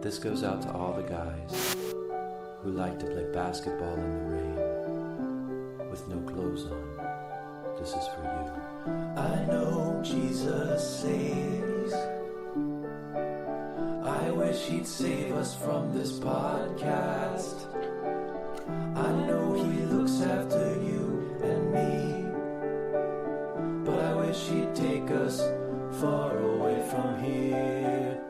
This goes out to all the guys who like to play basketball in the rain with no clothes on. This is for you. I know Jesus saves. I wish he'd save us from this podcast. I know he looks after you and me, but I wish he'd take us far away from here.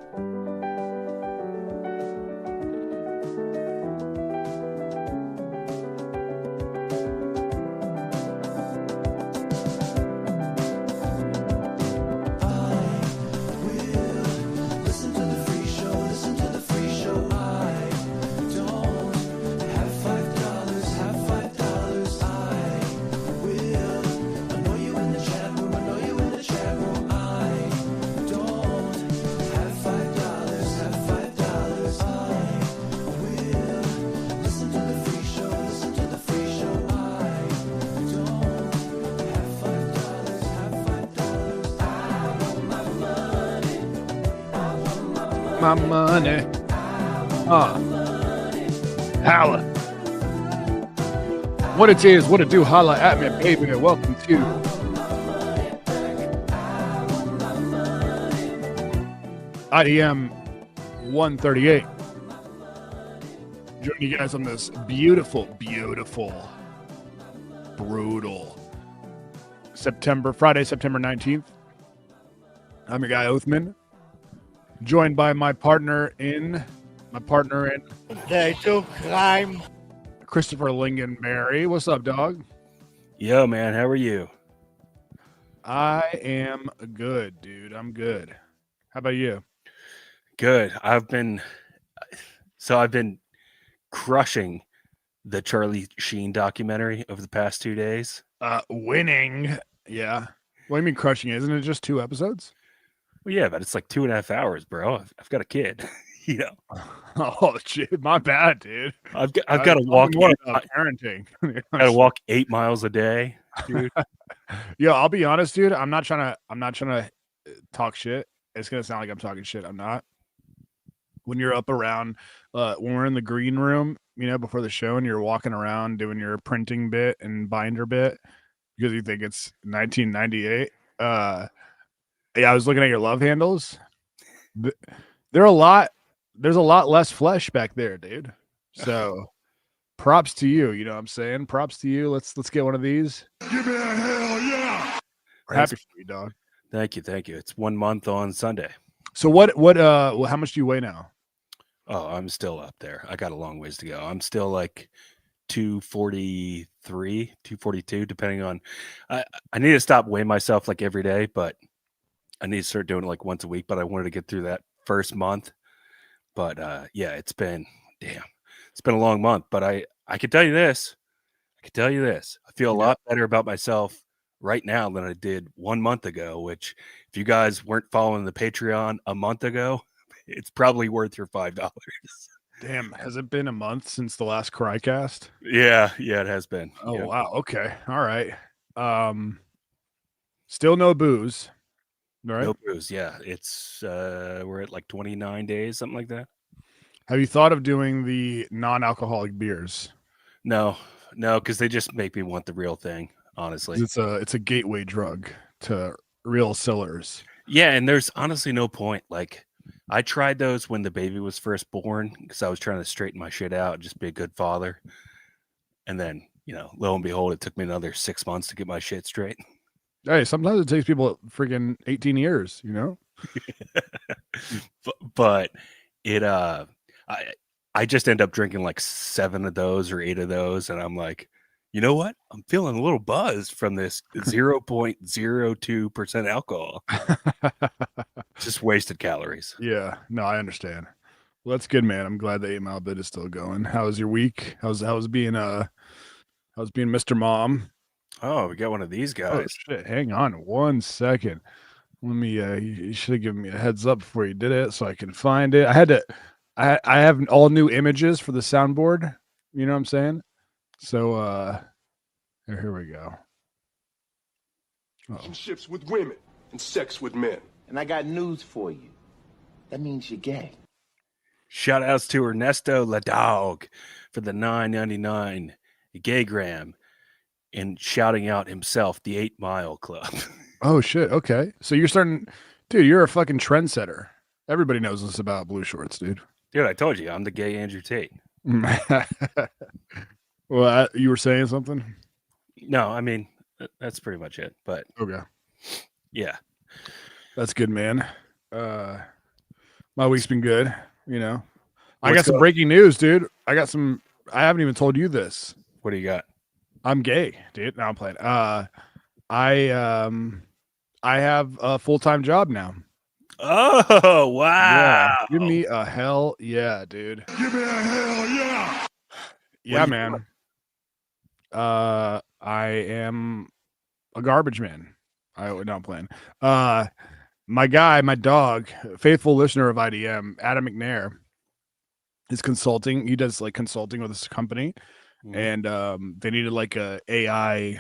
My money. Holla. What it is, what it do, holla at me, baby. Welcome to IDM 138. Joining you guys on this beautiful, brutal Friday, September 19th. I'm your guy, Oathman. Joined by my partner in crime. Christopher Lingonberry. What's up, dog? Yo, man, how are you? I am good, dude. I'm good. How about you? Good. I've been crushing the Charlie Sheen documentary over the past 2 days. Winning. Yeah. What do you mean crushing? Isn't it just 2 episodes? Well, yeah, but it's like 2.5 hours, bro. I've got a kid, you know. Oh shit, my bad, dude. I've got to walk. Parenting. Got to walk 8 miles a day, dude. Yeah, I'll be honest, dude. I'm not trying to talk shit. It's gonna sound like I'm talking shit. I'm not. When you're up around, when we're in the green room, you know, before the show, and you're walking around doing your printing bit and binder bit because you think it's 1998. Yeah, I was looking at your love handles. There's a lot less flesh back there, dude. So props to you. You know what I'm saying? Props to you. Let's get one of these. Give me a hell yeah. Happy for you, dog. Thank you. It's 1 month on Sunday. So how much do you weigh now? Oh, I'm still up there. I got a long ways to go. I'm still like 243, 242, depending on I need to stop weighing myself like every day, but I need to start doing it like once a week, but I wanted to get through that first month. But yeah, it's been a long month. But I can tell you this. I feel a lot better about myself right now than I did 1 month ago, which if you guys weren't following the Patreon a month ago, it's probably worth your $5. Damn, has it been a month since the last Crycast? Yeah, it has been. Oh, wow. Okay. All right. Still no booze. Right? No booze. Yeah, it's we're at like 29 days, something like that. Have you thought of doing the non-alcoholic beers? No, because they just make me want the real thing. Honestly, it's a gateway drug to real sellers. Yeah, and there's honestly no point. Like, I tried those when the baby was first born because I was trying to straighten my shit out, just be a good father. And then, you know, lo and behold, it took me another 6 months to get my shit straight. Hey, sometimes it takes people freaking 18 years, you know? but it, I just end up drinking like 7 of those or 8 of those. And I'm like, you know what? I'm feeling a little buzzed from this 0.02% alcohol. Just wasted calories. Yeah, no, I understand. Well, that's good, man. I'm glad the 8 Mile bit is still going. How was your week? How's being Mr. Mom? Oh, we got one of these guys. Oh, shit. Hang on 1 second. Let me, you should have given me a heads up before you did it so I can find it. I have all new images for the soundboard. You know what I'm saying? So, here we go. Relationships with women and sex with men. And I got news for you. That means you're gay. Shout outs to Ernesto La Dog for the $9.99 gaygram and shouting out himself the 8 Mile Club. Oh shit. Okay. So you're starting, dude. You're a fucking trendsetter. Everybody knows this about blue shorts, dude. Dude, I told you I'm the gay Andrew Tate. Well, you were saying something. No, I mean that's pretty much it. But Okay, yeah, that's good, man. My week's been good. You know, I What's got some going- breaking news, dude. I haven't even told you this. what do you got? I'm gay, dude. Now I'm playing. I have a full-time job now. Oh wow! Yeah, give me a hell yeah, dude. Give me a hell yeah! Yeah, are you man. I am a garbage man. No, I'm playing. My dog, faithful listener of IDM, Adam McNair, is consulting. He does like consulting with this company, and they needed like a AI,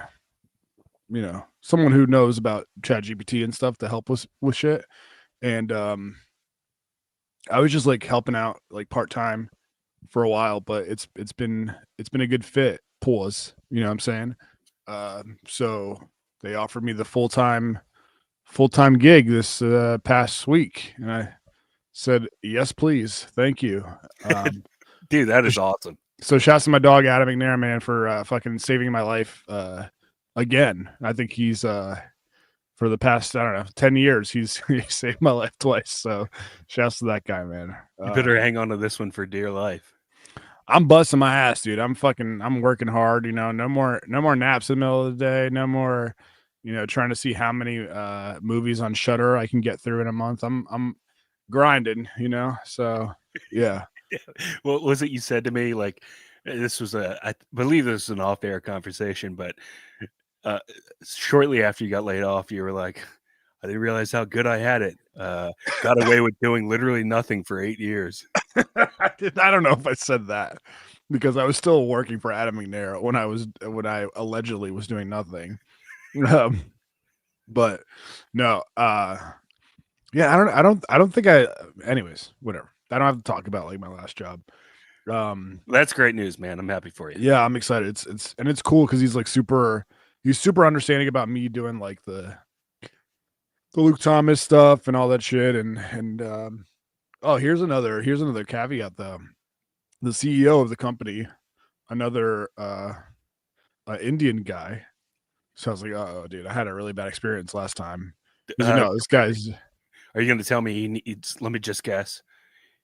someone who knows about ChatGPT and stuff to help us with shit. And I was just like helping out like part time for a while, but it's been a good fit. Pause. You know what I'm saying? So they offered me the full time gig this past week, and I said yes, please, thank you. Dude, that is awesome. So shouts to my dog Adam McNair, man, for fucking saving my life again. I think he's for the past, I don't know, 10 years, he saved my life twice. So shouts to that guy, man. You better hang on to this one for dear life. I'm busting my ass, dude. I'm working hard, no more naps in the middle of the day, no more, trying to see how many movies on Shudder I can get through in a month. I'm grinding, so yeah. What was it you said to me? Like, this was I believe this was an off-air conversation, but shortly after you got laid off, you were like, I didn't realize how good I had it. Got away with doing literally nothing for 8 years. I don't know if I said that because I was still working for Adam McNair when I allegedly was doing nothing. But no, yeah, I don't think anyways, whatever. I don't have to talk about like my last job. That's great news, man. I'm happy for you. Yeah, I'm excited. It's cool because he's super understanding about me doing like the Luke Thomas stuff and all that shit. And oh, here's another caveat though. The CEO of the company, another Indian guy. So I was like, oh, dude, I had a really bad experience last time. This guy's. Are you going to tell me he needs? Let me just guess.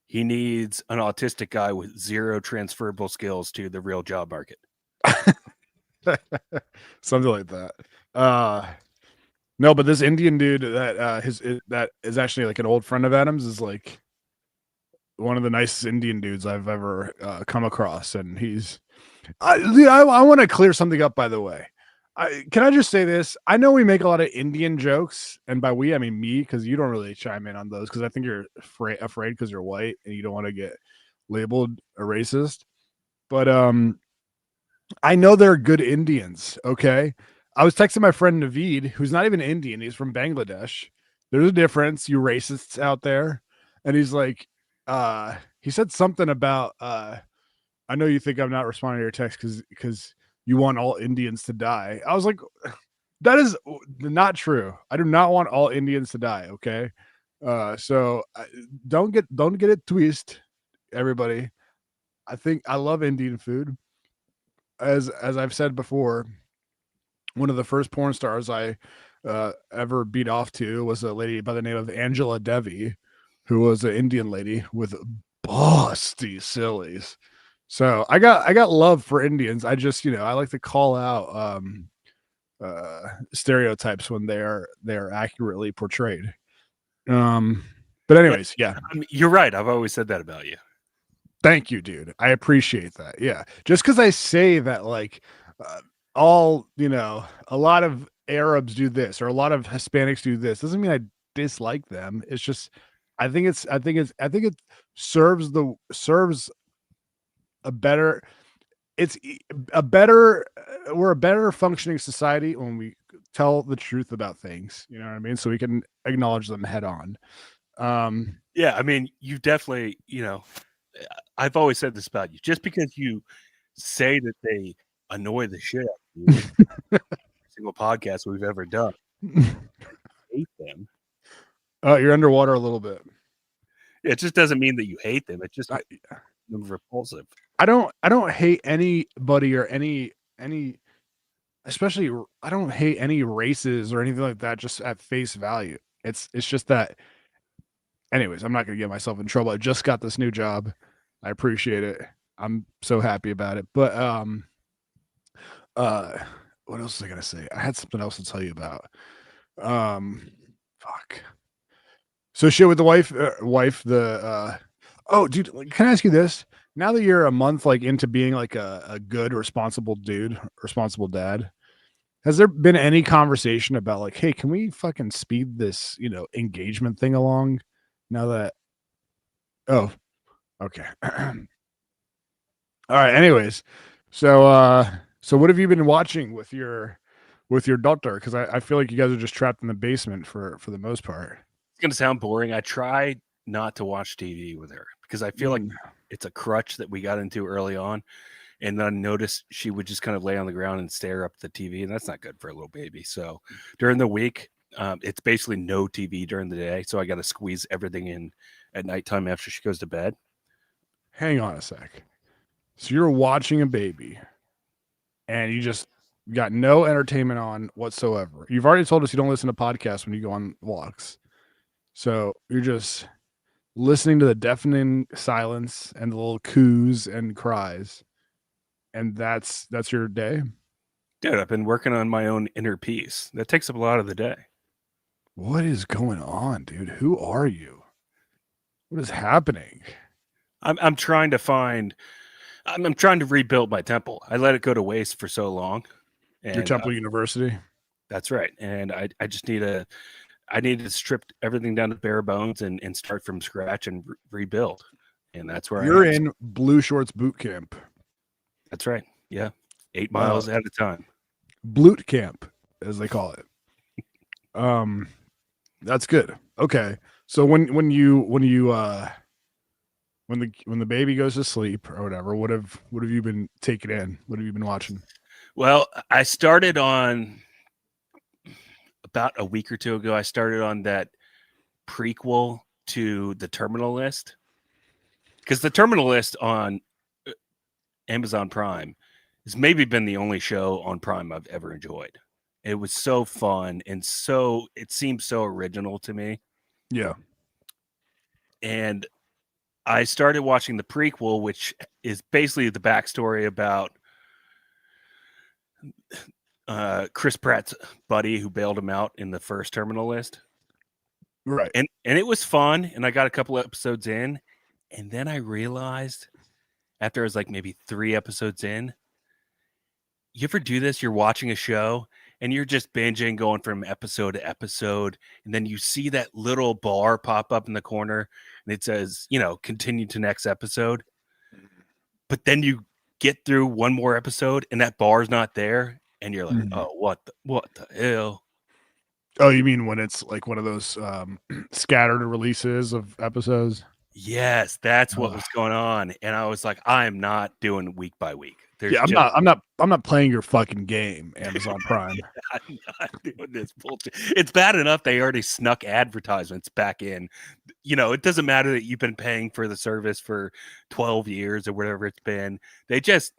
He needs an autistic guy with 0 transferable skills to the real job market. Something like that. No, but this Indian dude that is actually like an old friend of Adam's is like one of the nicest Indian dudes I've ever come across, and I want to clear something up, by the way. Can I just say this? I know we make a lot of Indian jokes, and by we I mean me, because you don't really chime in on those because I think you're afraid because you're white and you don't want to get labeled a racist. But I know they're good Indians. Okay, I was texting my friend Naveed, who's not even Indian; he's from Bangladesh. There's a difference, you racists out there. And he's like, he said something about, I know you think I'm not responding to your text because you want all Indians to die. I was like, that is not true. I do not want all Indians to die. Okay. So don't get it twisted, everybody. I think I love Indian food. As I've said before, one of the first porn stars I ever beat off to was a lady by the name of Angela Devi, who was an Indian lady with busty sillies. So I got love for Indians. I just, I like to call out stereotypes when they're accurately portrayed. But anyways, yeah. I mean, you're right. I've always said that about you. Thank you, dude. I appreciate that. Yeah. Just because I say that, like, all, a lot of Arabs do this or a lot of Hispanics do this doesn't mean I dislike them. It's just, I think it serves a better, we're a better functioning society when we tell the truth about things, you know what I mean? So we can acknowledge them head on. Yeah, I mean, you definitely, I've always said this about you. Just because you say that they annoy the shit out of you, every single podcast we've ever done, hate them. You're underwater a little bit. It just doesn't mean that you hate them. It just I, makes them repulsive. I don't hate anybody or any especially I don't hate any races or anything like that just at face value. It's just that anyways, I'm not going to get myself in trouble. I just got this new job. I appreciate it. I'm so happy about it. But what else was I going to say? I had something else to tell you about. Fuck. So shit with the oh dude, like, can I ask you this? Now that you're a month like into being like a good responsible dude, responsible dad, has there been any conversation about like, hey, can we fucking speed this, engagement thing along now that oh, okay. All right, anyways. So what have you been watching with your daughter? Because I feel like you guys are just trapped in the basement for the most part. It's going to sound boring. I try not to watch TV with her because I feel like it's a crutch that we got into early on. And then I noticed she would just kind of lay on the ground and stare up at the TV. And that's not good for a little baby. So during the week, it's basically no TV during the day. So I got to squeeze everything in at nighttime after she goes to bed. Hang on a sec. So you're watching a baby and you just got no entertainment on whatsoever. You've already told us you don't listen to podcasts when you go on walks. So you're just listening to the deafening silence and the little coos and cries. And that's your day? Dude, I've been working on my own inner peace. That takes up a lot of the day. What is going on, dude? Who are you? What is happening? I'm trying to find I'm trying to rebuild my temple. I let it go to waste for so long. And, Your Temple University? That's right. And I just need to strip everything down to bare bones and start from scratch and rebuild. And that's where you're I am. in Blue Shorts Boot Camp. That's right. Yeah. 8 miles at a time. Bloot Camp, as they call it. That's good. Okay. So when the baby goes to sleep or whatever, what have you been taking in? What have you been watching? Well, I started on about a week or two ago. I started on that prequel to The Terminal List. Because The Terminal List on Amazon Prime has maybe been the only show on Prime I've ever enjoyed. It was so fun and it seemed so original to me. Yeah. And I started watching the prequel, which is basically the backstory about Chris Pratt's buddy who bailed him out in the first Terminal List. Right. And it was fun. And I got a couple of episodes in. And then I realized after I was like maybe 3 episodes in, you ever do this? You're watching a show and you're just binging, going from episode to episode. And then you see that little bar pop up in the corner and it says, continue to next episode. But then you get through one more episode and that bar's not there. And you're like, oh, what the hell? Oh, you mean when it's like one of those scattered releases of episodes? Yes, that's what was going on. And I was like, I am not doing week by week. I'm not playing your fucking game, Amazon Prime. I'm not doing this bullshit. It's bad enough they already snuck advertisements back in. It doesn't matter that you've been paying for the service for 12 years or whatever it's been. They just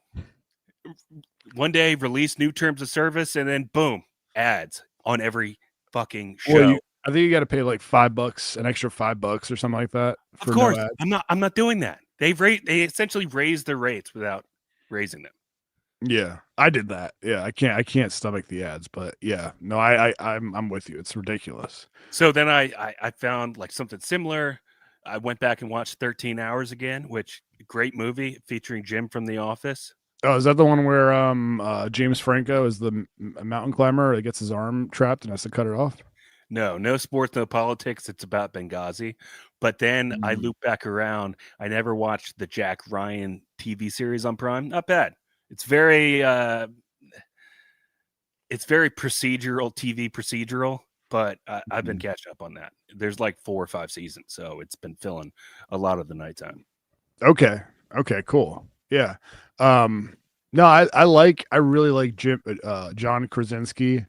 one day release new terms of service and then boom, ads on every fucking show. Well, I think you got to pay like $5, an extra $5 or something like that. Of course, I'm not doing that. They essentially raised their rates without raising them. Yeah, I did that. Yeah, I can't stomach the ads, but yeah, no, I'm with you. It's ridiculous. So then I found like something similar. I went back and watched 13 Hours again, which great movie featuring Jim from The Office. Oh, is that the one where James Franco is the mountain climber that gets his arm trapped and has to cut it off? No sports, no politics. It's about Benghazi. But then I loop back around. I never watched the Jack Ryan TV series on Prime. Not bad. It's very procedural, but I've been catching up on that. There's like 4 or 5 seasons, so it's been filling a lot of the nighttime. Okay. Okay. Cool. Yeah. No, I really like John Krasinski.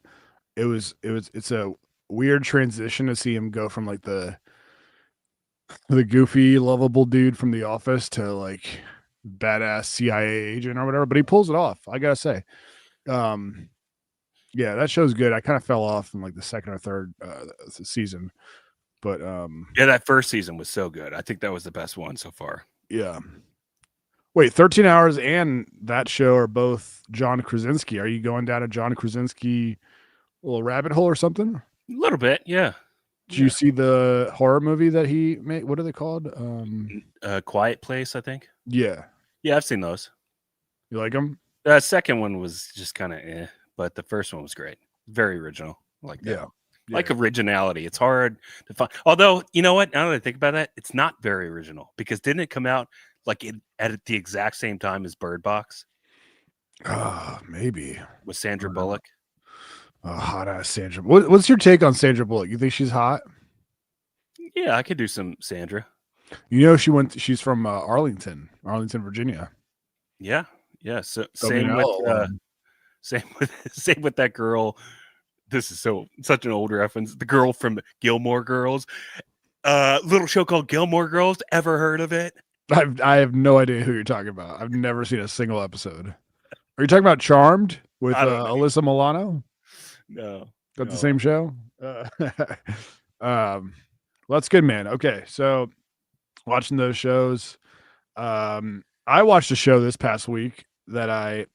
It's a weird transition to see him go from like the goofy, lovable dude from The Office to like badass CIA agent or whatever. But he pulls it off. I gotta say. Um, yeah, that show's good. I kind of fell off in like the second or third season, but Yeah, that first season was so good. I think that was the best one so far. yeah. Wait, 13 Hours and that show are both John Krasinski. Are you going down a John Krasinski little rabbit hole or something? A little bit, yeah. Did you see the horror movie that he made? What are they called? Quiet Place, I think. Yeah. Yeah, I've seen those. You like them? The second one was just kind of but the first one was great. Very original. I like that. Yeah. Like originality. It's hard to find. Although, you know what? Now that I think about that, it's not very original because didn't it come out like at the exact same time as Bird Box Maybe. with Sandra Bullock? Hot ass Sandra. What's your take on Sandra Bullock? You think she's hot? Yeah, I could do some Sandra. You know, she's from Arlington, Virginia. Yeah. Yeah. So same with that girl. This is such an old reference. The girl from Gilmore Girls. Little show called Gilmore Girls. Ever heard of it? I have no idea who you're talking about. I've never seen a single episode. Are you talking about Charmed with Alyssa Milano? No. That's the same show? Well, that's good, man. Okay, so watching those shows. I watched a show this past week that I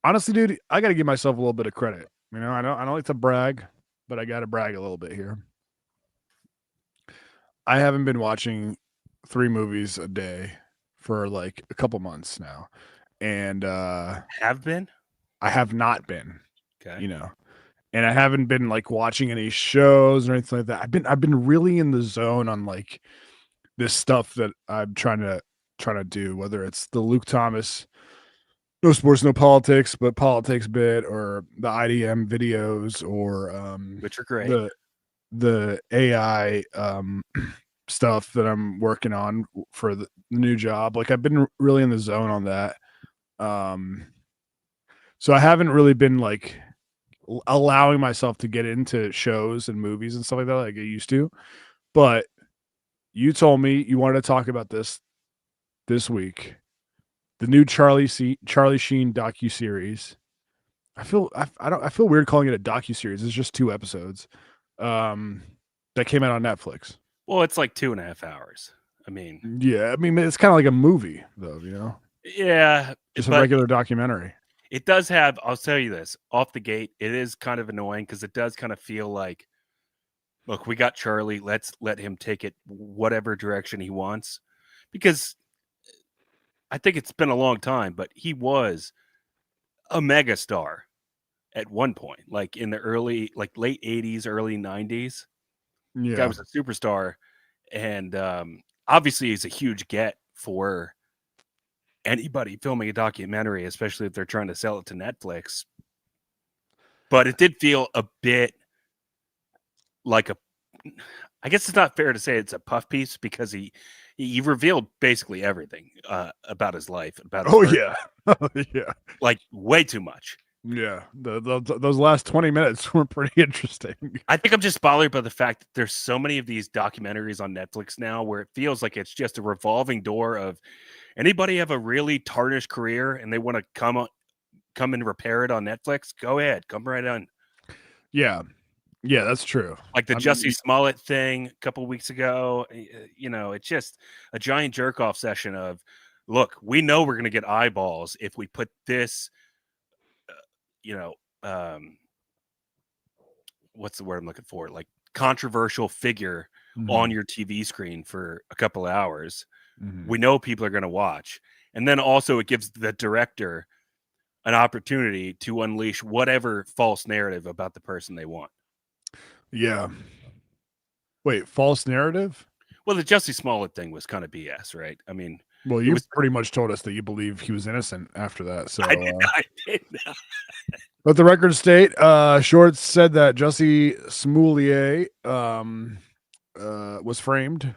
honestly, dude, I got to give myself a little bit of credit. You know, I don't like to brag, but I got to brag a little bit here. I haven't been watching 3 movies a day for like a couple months now, and have been? I have not been. Okay, you know, and I haven't been like watching any shows or anything like that. I've been really in the zone on like this stuff that I'm trying to do, whether it's the Luke Thomas No Sports No Politics but Politics bit, or the IDM videos, or which are great, the AI stuff that I'm working on for the new job. Like I've been really in the zone on that. So I haven't really been like allowing myself to get into shows and movies and stuff like that like I used to. But you told me you wanted to talk about this week. The new Charlie Sheen docuseries. I feel weird calling it a docuseries. It's just 2 episodes. That came out on Netflix. Well, it's like 2.5 hours. I mean, yeah, I mean it's kind of like a movie though, you know. Yeah, it's a regular documentary. It does have, I'll tell you this, off the gate, it is kind of annoying because it does kind of feel like, look, we got Charlie, let's let him take it whatever direction he wants. Because I think it's been a long time, but he was a mega star at one point, like in the late 80s, early 90s. Yeah. The guy was a superstar. And obviously he's a huge get for anybody filming a documentary, especially if they're trying to sell it to Netflix. But it did feel a bit like I guess it's not fair to say it's a puff piece because he revealed basically everything about his life. Yeah. Yeah. Like way too much. Yeah. Those last 20 minutes were pretty interesting. I think I'm just bothered by the fact that there's so many of these documentaries on Netflix now where it feels like it's just a revolving door of anybody have a really tarnished career and they want to come and repair it on Netflix. Go ahead. Come right on. Yeah. Yeah, that's true. Like the Jussie Smollett thing a couple of weeks ago, you know, it's just a giant jerk off session of, look, we know we're going to get eyeballs if we put this, what's the word I'm looking for? Like controversial figure on your TV screen for a couple of hours. We know people are going to watch. And then also it gives the director an opportunity to unleash whatever false narrative about the person they want. Yeah. Wait, false narrative? Well, the Jussie Smollett thing was kind of BS, right? I mean, well, you pretty much told us that you believe he was innocent after that. So I did not. Let the record state, Shorts said that Jussie Smollett was framed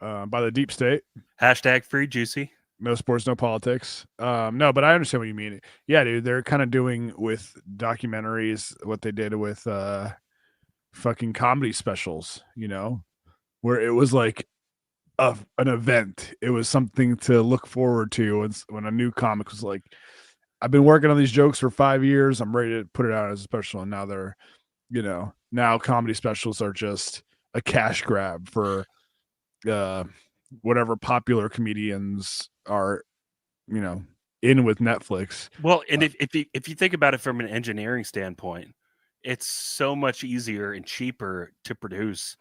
by the deep state. Hashtag free juicy. No sports, no politics. No, but I understand what you mean. Yeah, dude, they're kind of doing with documentaries what they did with fucking comedy specials, you know, where it was like an event. It was something to look forward to when a new comic was like, I've been working on these jokes for 5 years. I'm ready to put it out as a special. And now they're, you know, now comedy specials are just a cash grab for whatever popular comedians are, you know, in with Netflix. Well, and if you think about it from an engineering standpoint, it's so much easier and cheaper to produce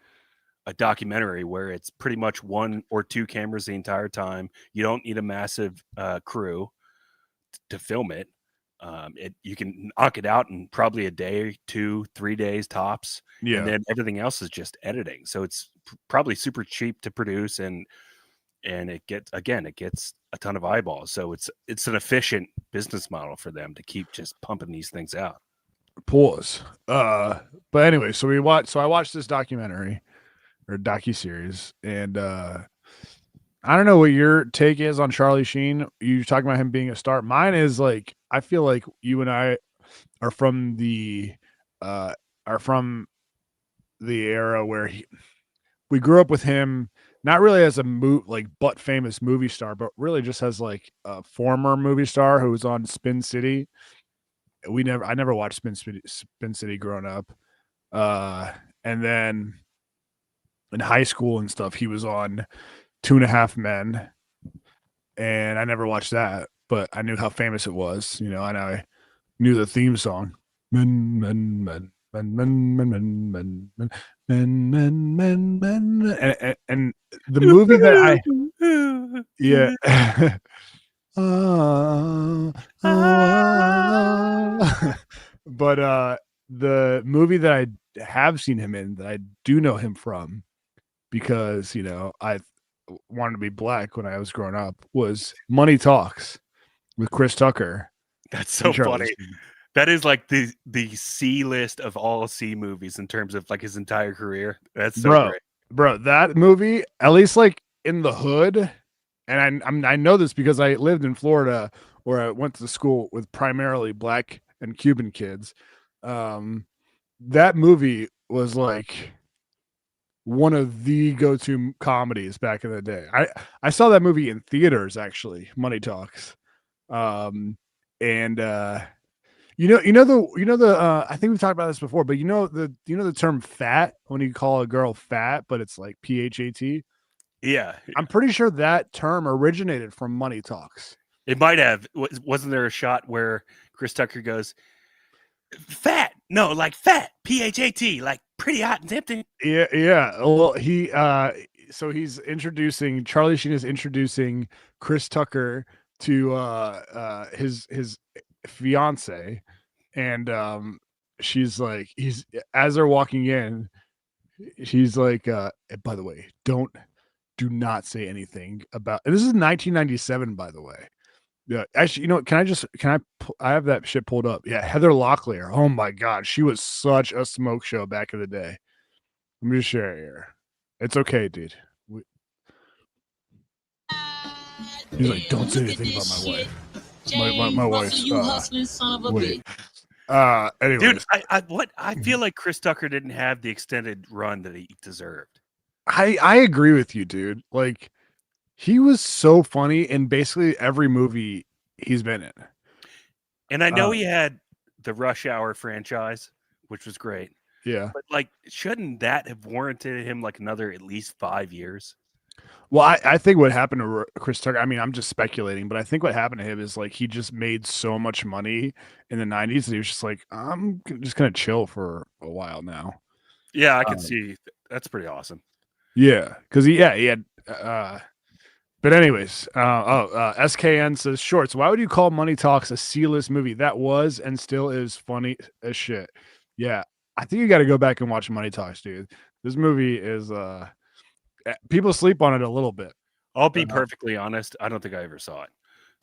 a documentary where it's pretty much 1 or 2 cameras the entire time. You don't need a massive crew to film it. You can knock it out in probably a day, 2, 3 days tops. Yeah. And then everything else is just editing. So it's probably super cheap to produce, and it gets a ton of eyeballs. So it's an efficient business model for them to keep just pumping these things out. Pause. But anyway, so I watched this documentary or docuseries, and I don't know what your take is on Charlie Sheen. You talking about him being a star. Mine is like, I feel like you and I are from the era where we grew up with him, not really as a butt famous movie star, but really just as like a former movie star who was on Spin City. I never watched Spin City growing up. And then in high school and stuff, he was on 2.5 Men, and I never watched that, but I knew how famous it was, you know, and I knew the theme song. Men, men, men, men, men, men, men, men, men, men, men, men, men, and the movie that yeah. But the movie that I have seen him in, that I do know him from, because, you know, I wanted to be black when I was growing up, was Money Talks with Chris Tucker. That's so funny. That is like the C list of all C movies in terms of like his entire career. That's so great. Bro, that movie, at least like in the hood, and I know this because I lived in Florida where I went to school with primarily black and Cuban kids. That movie was like one of the go-to comedies back in the day. I saw that movie in theaters, actually, Money Talks. And you know the I think we've talked about this before, but you know the term fat, when you call a girl fat, but it's like PHAT. Yeah. I'm pretty sure that term originated from Money Talks. It might have. Wasn't there a shot where Chris Tucker goes, fat? No, like fat, PHAT, like pretty hot and tempting. Yeah. Well, so he's introducing, Charlie Sheen is introducing Chris Tucker to his fiance, and she's like, as they're walking in, she's like, by the way, do not say anything about, and this is 1997, by the way. Yeah, actually, you know, I have that shit pulled up. Yeah, Heather Locklear. Oh my God, she was such a smoke show back in the day. Let me just share it here. It's okay, dude. He's like, don't say anything about my wife. My wife's. Wait. Anyways. Dude, I feel like Chris Tucker didn't have the extended run that he deserved. I agree with you, dude. Like, he was so funny in basically every movie he's been in. And I know he had the Rush Hour franchise, which was great. Yeah. But like, shouldn't that have warranted him like another at least 5 years? Well, I think what happened to Chris Tucker, I mean, I'm just speculating, but I think what happened to him is like he just made so much money in the 90s that he was just like, I'm just going to chill for a while now. Yeah, I can see. That's pretty awesome. Yeah, because he had but anyways, SKN says, Shorts, why would you call Money Talks a C-list movie? That was and still is funny as shit. Yeah, I think you got to go back and watch Money Talks, dude. This movie is people sleep on it a little bit. I'll be perfectly honest. I don't think I ever saw it.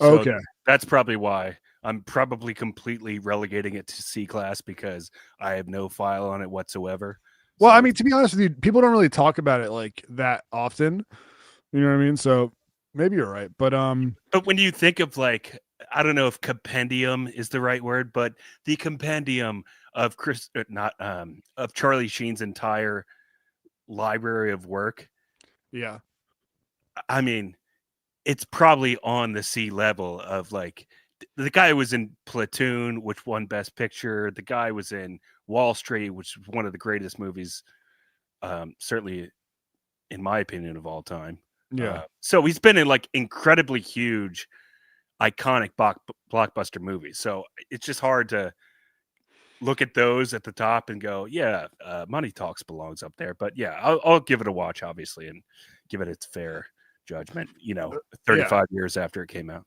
So okay. That's probably why I'm probably completely relegating it to C class, because I have no file on it whatsoever. Well, So, I mean, to be honest with you, people don't really talk about it like that often. You know what I mean? So maybe you're right, but But when you think of like, I don't know if compendium is the right word, but the compendium of not of Charlie Sheen's entire library of work, yeah, I mean, it's probably on the sea level of like the guy was in Platoon, which won Best Picture. The guy was in Wall Street, which is one of the greatest movies, certainly in my opinion, of all time. yeah. So he's been in like incredibly huge, iconic blockbuster movies. So it's just hard to look at those at the top and go, yeah, Money Talks belongs up there. But yeah, I'll give it a watch, obviously, and give it its fair judgment. You know, Yeah. 35 years after it came out.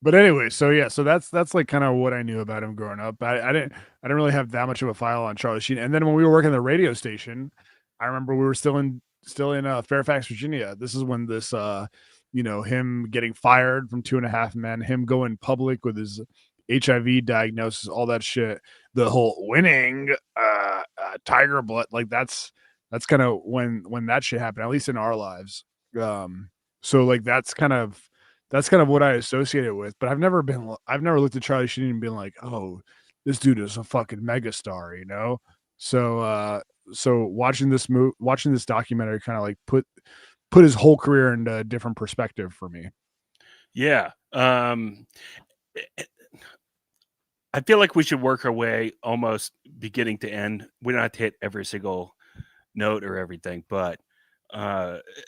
But anyway, so yeah, so that's like kind of what I knew about him growing up. I didn't really have that much of a file on Charlie Sheen. And then when we were working the radio station, I remember we were still in Fairfax, Virginia. This is when this him getting fired from Two and a Half Men, him going public with his HIV diagnosis, all that shit, the whole winning tiger blood, like that's kind of when that shit happened, at least in our lives. So like that's kind of what I associate it with. But I've never looked at Charlie Sheen and been like, oh, this dude is a fucking megastar, you know? So watching this documentary kind of like put his whole career into a different perspective for me. Yeah. I feel like we should work our way almost beginning to end. We don't have to hit every single note or everything, but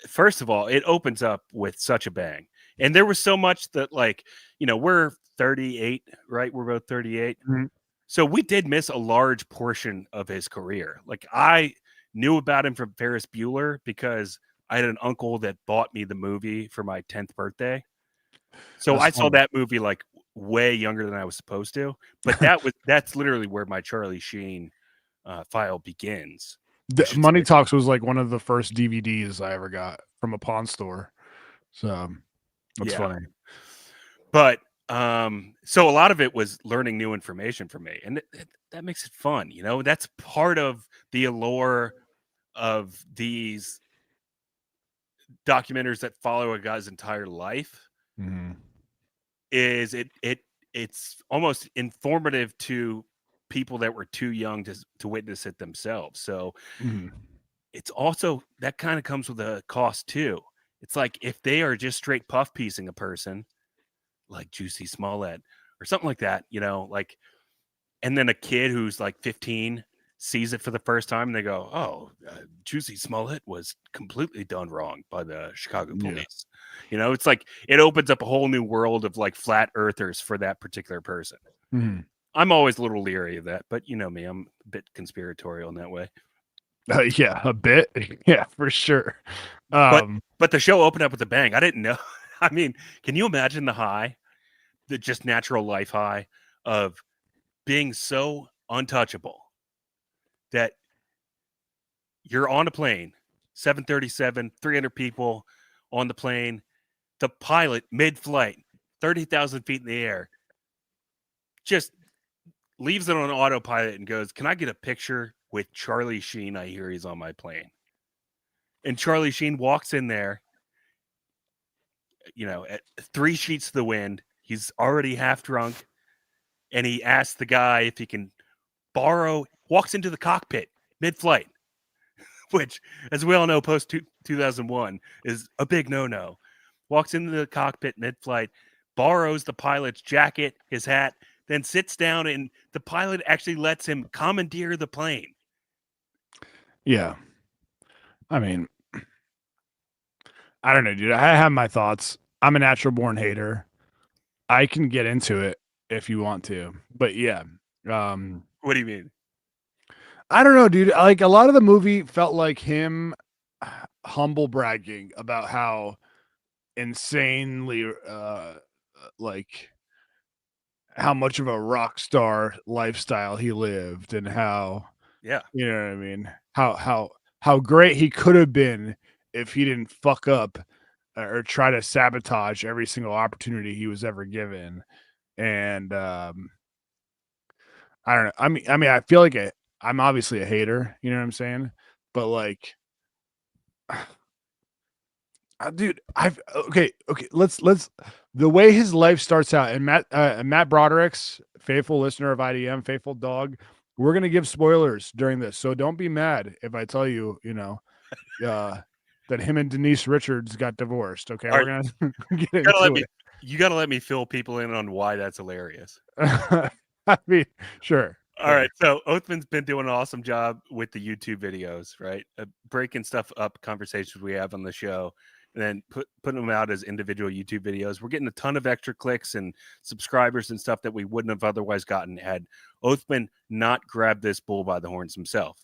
first of all, it opens up with such a bang. And there was so much that, like, we're 38, right? We're both 38. Mhm. So we did miss a large portion of his career. Like, I knew about him from Ferris Bueller because I had an uncle that bought me the movie for my 10th birthday. So That's I saw funny. that movie like way younger than I was supposed to. But that's literally where my Charlie Sheen file begins. I should Money say. Talks was like one of the first DVDs I ever got from a pawn store. So that's Yeah. funny. But so a lot of it was learning new information for me, and that makes it fun. That's part of the allure of these documentaries that follow a guy's entire life. Mhm. Is it's almost informative to people that were too young to witness it themselves. So Mhm. it's also that kind of comes with a cost too. It's like if they are just straight puff piecing a person like Juicy Smollett or something like that, like, and then a kid who's like 15 sees it for the first time and they go, oh, Juicy Smollett was completely done wrong by the Chicago Yeah. police. It's like it opens up a whole new world of like flat earthers for that particular person. Mhm. I'm always a little leery of that, but you know me, I'm a bit conspiratorial in that way. Yeah, a bit. Yeah, for sure. But Um, but the show opened up with a bang. I didn't know. I mean, can you imagine the high, the just natural life high of being so untouchable that you're on a plane, 737, 300 people on the plane, the pilot mid-flight, 30,000 feet in the air, just leaves it on autopilot and goes, can I get a picture with Charlie Sheen? I hear he's on my plane. And Charlie Sheen walks in there, at 3 sheets to the wind. He's already half drunk. And he asks the guy if he can walks into the cockpit mid-flight, which, as we all know, post 2001 is a big no-no. Walks into the cockpit mid-flight, borrows the pilot's jacket, his hat, then sits down, and the pilot actually lets him commandeer the plane. yeah. I mean, I don't know, dude. I have my thoughts. I'm a natural born hater. I can get into it if you want to. But yeah. What do you mean? I don't know, dude. Like a lot of the movie felt like him humble bragging about how insanely like how much of a rock star lifestyle he lived and how Yeah. you know what I mean? How great he could have been if he didn't fuck up or try to sabotage every single opportunity he was ever given. And I don't know. I mean, I feel like I'm obviously a hater. You know what I'm saying? But like, Dude, okay. Let's the way his life starts out, and Matt Broderick's faithful listener of IDM, faithful dog. We're gonna give spoilers during this, so don't be mad if I tell you, that him and Denise Richards got divorced. Okay, All we're right, gonna get you gotta let into me. You gotta let me fill people in on why that's hilarious. it. I mean, sure. All right, so Oathman's been doing an awesome job with the YouTube videos, right? Breaking stuff up, conversations we have on the show, and then putting them out as individual YouTube videos. We're getting a ton of extra clicks and subscribers and stuff that we wouldn't have otherwise gotten had Oathman not grabbed this bull by the horns himself.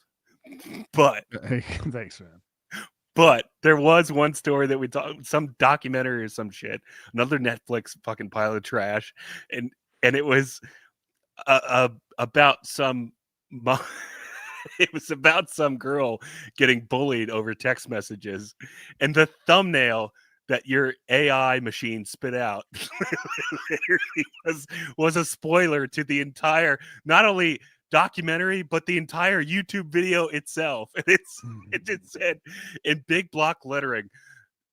But Thanks, man. But there was one story that we talked, some documentary or some shit, another Netflix fucking pile of trash, and it was about some. It was about some girl getting bullied over text messages, and the thumbnail that your AI machine spit out was a spoiler to the entire, not only documentary but the entire YouTube video itself. And it just said in big block lettering,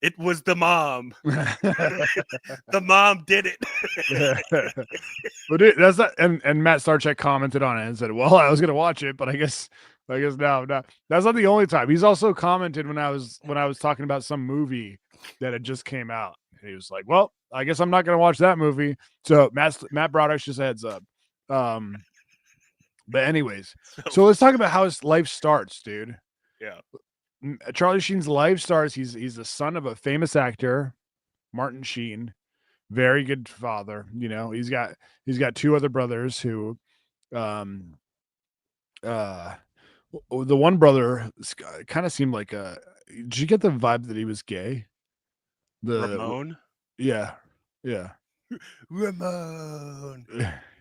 "It was the mom." The mom did it. But dude, that's not, and Matt Starcheck commented on it and said, "Well, I was gonna watch it, but I guess no. That's not the only time. He's also commented when I was talking about some movie that had just came out. And he was like, "Well, I guess I'm not gonna watch that movie." So Matt brought us just a heads up. But anyways, so let's talk about how his life starts, dude. Yeah. Charlie Sheen's life starts. He's the son of a famous actor, Martin Sheen. Very good father. He's got two other brothers who, the one brother kind of seemed like did you get the vibe that he was gay? Ramon? Yeah. Ramon.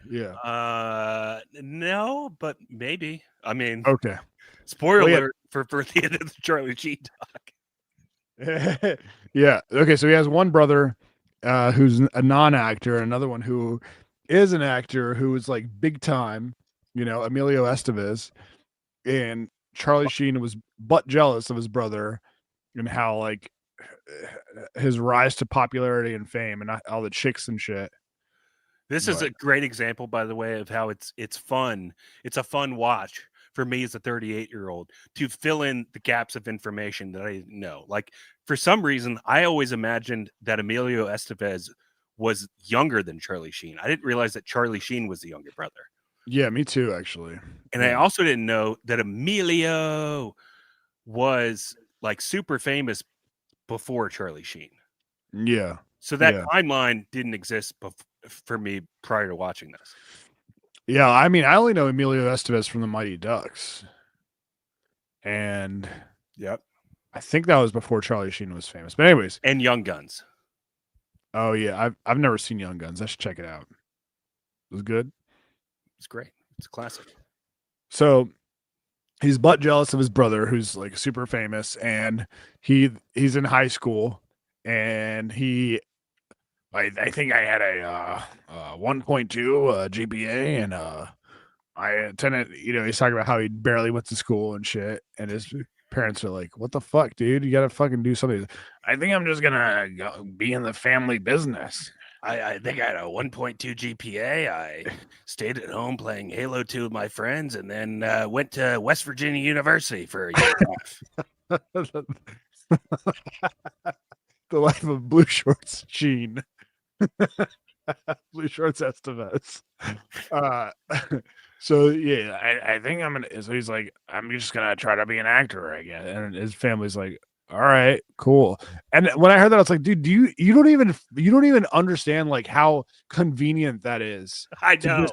Yeah. No, but maybe. I mean, Okay. Spoiler alert for the end of the Charlie Sheen talk. Yeah. Okay. So he has one brother who's a non-actor, and another one who is an actor who is like big time, Emilio Estevez. And Charlie Sheen was butt jealous of his brother and how like his rise to popularity and fame and all the chicks and shit. This is a great example, by the way, of how it's fun. It's a fun watch for me as a 38-year-old to fill in the gaps of information that I didn't know. Like, for some reason, I always imagined that Emilio Estevez was younger than Charlie Sheen. I didn't realize that Charlie Sheen was the younger brother. Yeah, me too, actually. And I also didn't know that Emilio was like super famous before Charlie Sheen. Yeah. So that timeline didn't exist for me prior to watching this. Yeah, I mean, I only know Emilio Estevez from the Mighty Ducks. And yep, I think that was before Charlie Sheen was famous. But anyways. And Young Guns. Oh yeah, I've never seen Young Guns. I should check it out. It was good. It's great. It's a classic. So he's butt jealous of his brother, who's like super famous, and he's in high school, and I think I had a 1.2 GPA, and I attended. He's talking about how he barely went to school and shit, and his parents are like, "What the fuck, dude? You gotta fucking do something." I think I'm just gonna be in the family business. I think I had a 1.2 GPA. I stayed at home playing Halo 2 with my friends, and then went to West Virginia University for a year and a half. The life of Blue Shorts Sheen. Blue Shorts Estevez. So yeah, I think I'm gonna. So he's like, I'm just gonna try to be an actor again, and his family's like, all right, cool. And when I heard that, I was like, dude, you don't even understand like how convenient that is. I know,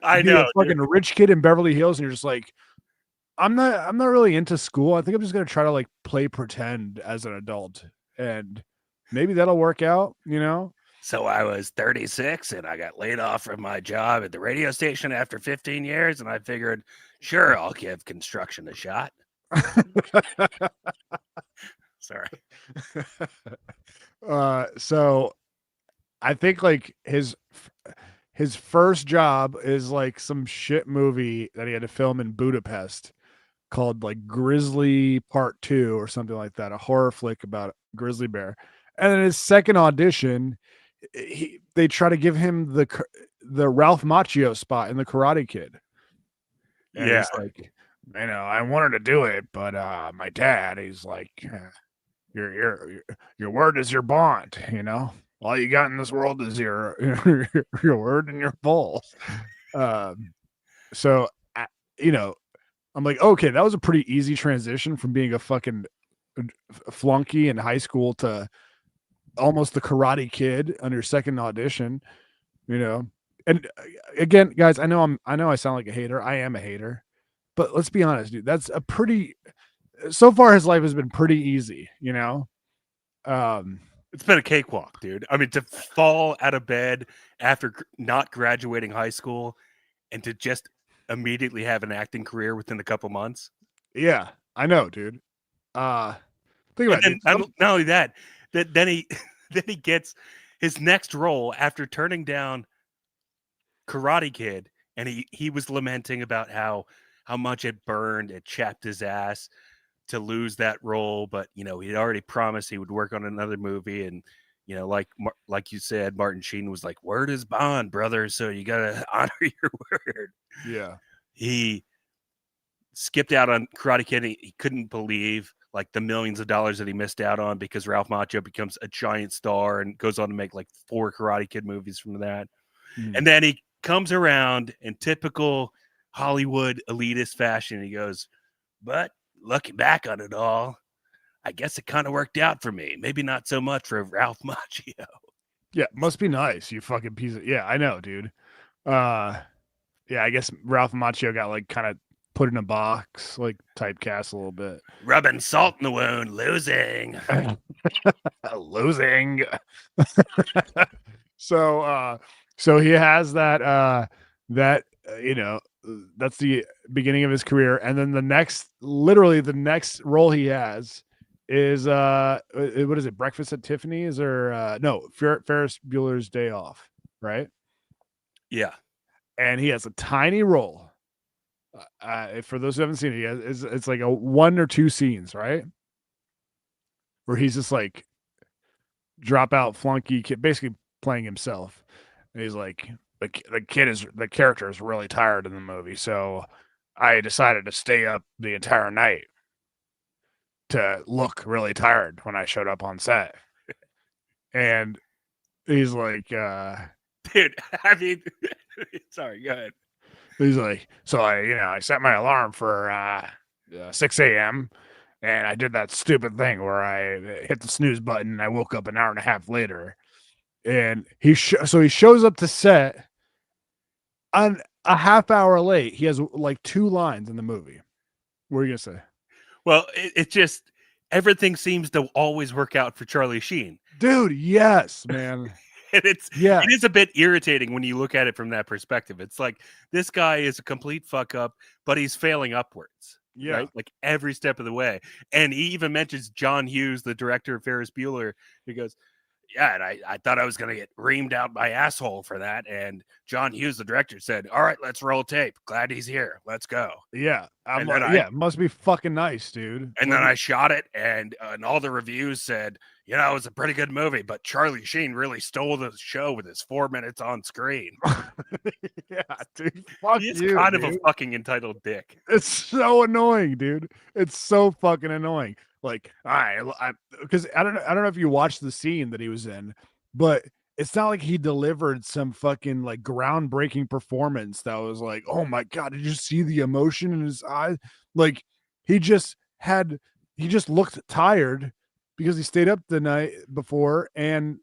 I know. A fucking rich kid in Beverly Hills, and you're just like, I'm not really into school. I think I'm just gonna try to like play pretend as an adult, and maybe that'll work out, So I was 36 and I got laid off from my job at the radio station after 15 years. And I figured, sure, I'll give construction a shot. Sorry. So I think like his first job is like some shit movie that he had to film in Budapest. called like Grizzly Part 2 or something like that, a horror flick about a grizzly bear. And then his second audition, they try to give him the Ralph Macchio spot in the Karate Kid. And Yeah. he's like, I wanted to do it, but my dad, he's like, your word is your bond, all you got in this world is your your word and your balls. So I'm like, okay, that was a pretty easy transition from being a fucking flunky in high school to almost the Karate Kid on your second audition, And again, guys, I know I sound like a hater. I am a hater, but let's be honest, dude. That's a pretty. So far, his life has been pretty easy, It's been a cakewalk, dude. I mean, to fall out of bed after not graduating high school and to just immediately have an acting career within a couple months. Yeah, I know, dude. Think about And it. then, not only that, then he then he gets his next role after turning down Karate Kid, and he was lamenting about how much it burned, it chapped his ass to lose that role, but he'd already promised he would work on another movie, and like you said, Martin Sheen was like, "Word is bond, brother, so you gotta honor your word." Yeah, he skipped out on Karate Kid. He couldn't believe like the millions of dollars that he missed out on because Ralph Macchio becomes a giant star and goes on to make like 4 Karate Kid movies from that. And then he comes around in typical Hollywood elitist fashion. He goes, "But looking back on it all, I guess it kind of worked out for me. Maybe not so much for Ralph Macchio." Yeah, must be nice, you fucking piece of. Yeah, I know, dude. Yeah, I guess Ralph Macchio got like kind of put in a box, like typecast a little bit. Rubbing salt in the wound, losing. Losing. So he has that that's the beginning of his career, and then the next role he has is what is it, Breakfast at Tiffany's, or no, Ferris Bueller's Day Off, right? Yeah. And he has a tiny role. For those who haven't seen it, it's like a 1 or 2 scenes, right, where he's just like dropout flunky kid, basically playing himself. And he's like, the character is really tired in the movie, so I decided to stay up the entire night to look really tired when I showed up on set. And he's like, dude, I mean, sorry, go ahead. He's like, so I set my alarm for 6 a.m. and I did that stupid thing where I hit the snooze button and I woke up an hour and a half later. And so he shows up to set on a half hour late. He has like 2 lines in the movie. What are you gonna say? Well, it just everything seems to always work out for Charlie Sheen, dude. Yes, man. And it is a bit irritating when you look at it from that perspective. It's like this guy is a complete fuck up, but he's failing upwards. Yeah. Right? Like every step of the way. And he even mentions John Hughes, the director of Ferris Bueller. He goes, "Yeah, and I thought I was going to get reamed out my asshole for that." And John Hughes, the director, said, "All right, let's roll tape. Glad he's here. Let's go." Yeah. It must be fucking nice, dude. And then I shot it, and all the reviews said, it was a pretty good movie, but Charlie Sheen really stole the show with his 4 minutes on screen. Yeah, dude. Fuck He's you, kind dude. of a fucking entitled dick. It's so annoying, dude. It's so fucking annoying. Like, because I don't know if you watched the scene that he was in, but it's not like he delivered some fucking like groundbreaking performance that was like, oh my god, did you see the emotion in his eyes? Like, he just looked tired because he stayed up the night before and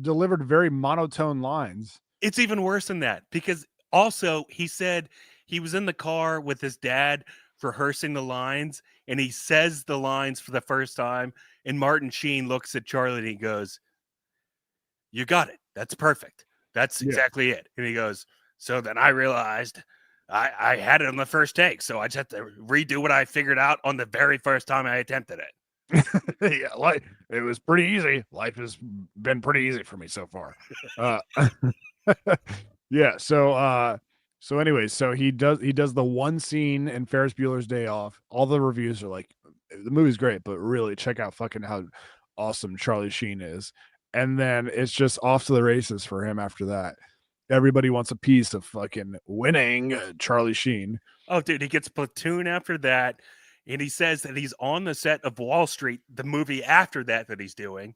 delivered very monotone lines. It's even worse than that, because also he said he was in the car with his dad rehearsing the lines, and he says the lines for the first time, and Martin Sheen looks at Charlie and he goes, "You got it. That's perfect. That's exactly it." And he goes, "So then I realized I had it on the first take, so I just had to redo what I figured out on the very first time I attempted it." Yeah, it was pretty easy. Life has been pretty easy for me so far. Yeah, so So anyways, so he does the one scene in Ferris Bueller's Day Off. All the reviews are like, the movie's great, but really check out fucking how awesome Charlie Sheen is. And then it's just off to the races for him after that. Everybody wants a piece of fucking winning Charlie Sheen. Oh, dude, he gets Platoon after that, and he says that he's on the set of Wall Street, the movie after that he's doing,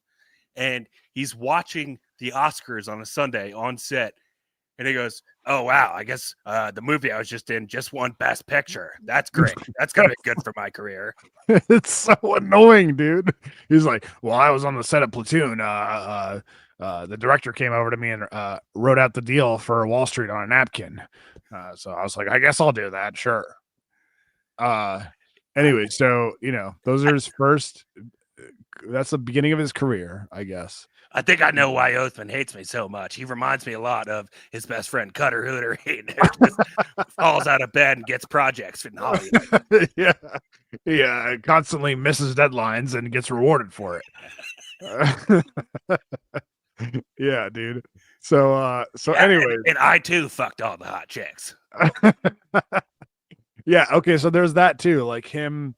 and he's watching the Oscars on a Sunday on set, and he goes, "Oh wow, I guess the movie I was just in just won Best Picture. That's great. That's gonna be good for my career." It's so annoying, dude. He's like, well, I was on the set of Platoon. The director came over to me and wrote out the deal for Wall Street on a napkin. So I was like, I guess I'll do that. Sure. Anyway, so, those are his first, that's the beginning of his career, I guess. I think I know why Oathman hates me so much. He reminds me a lot of his best friend Cutter Hooter. He just falls out of bed and gets projects in Hollywood. Yeah, constantly misses deadlines and gets rewarded for it. Yeah, dude. So anyway, and I too fucked all the hot chicks. Yeah, okay, so there's that too, like him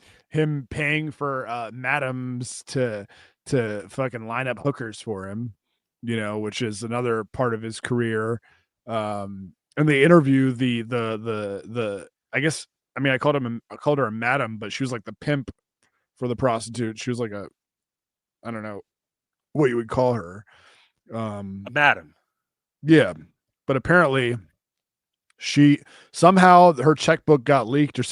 paying for madams to fucking line up hookers for him, which is another part of his career. And they interview the I guess, I mean, I called her a madam, but she was like the pimp for the prostitute. She was like I don't know what you would call her. A madam. Yeah, but apparently she somehow her checkbook got leaked or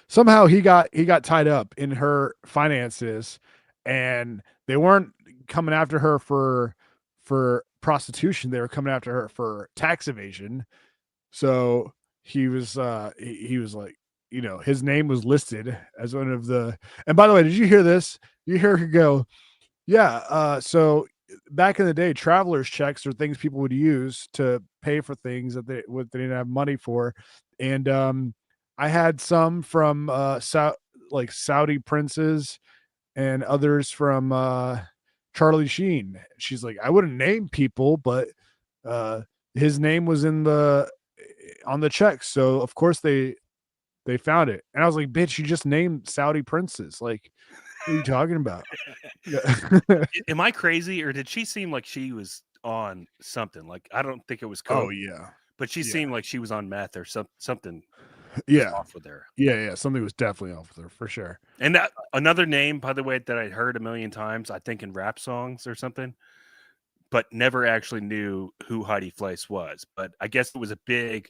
somehow he got tied up in her finances, and they weren't coming after her for prostitution. They were coming after her for tax evasion. So he was he was like, his name was listed as one of the, and by the way, did you hear this? You hear her go, yeah, so back in the day, traveler's checks are things people would use to pay for things that they didn't have money for. And I had some from Saudi princes and others from Charlie Sheen. She's like, I wouldn't name people, but his name was on the check. So of course they found it. And I was like, bitch, you just named Saudi princes. Like, what are you talking about? Am I crazy, or did she seem like she was on something? Like, I don't think it was coke. Oh yeah, but she seemed like she was on meth or something. Yeah, off with her. Yeah, something was definitely off with her for sure. And another name, by the way, that I'd heard a million times, I think in rap songs or something, but never actually knew who Heidi Fleiss was. But I guess it was a big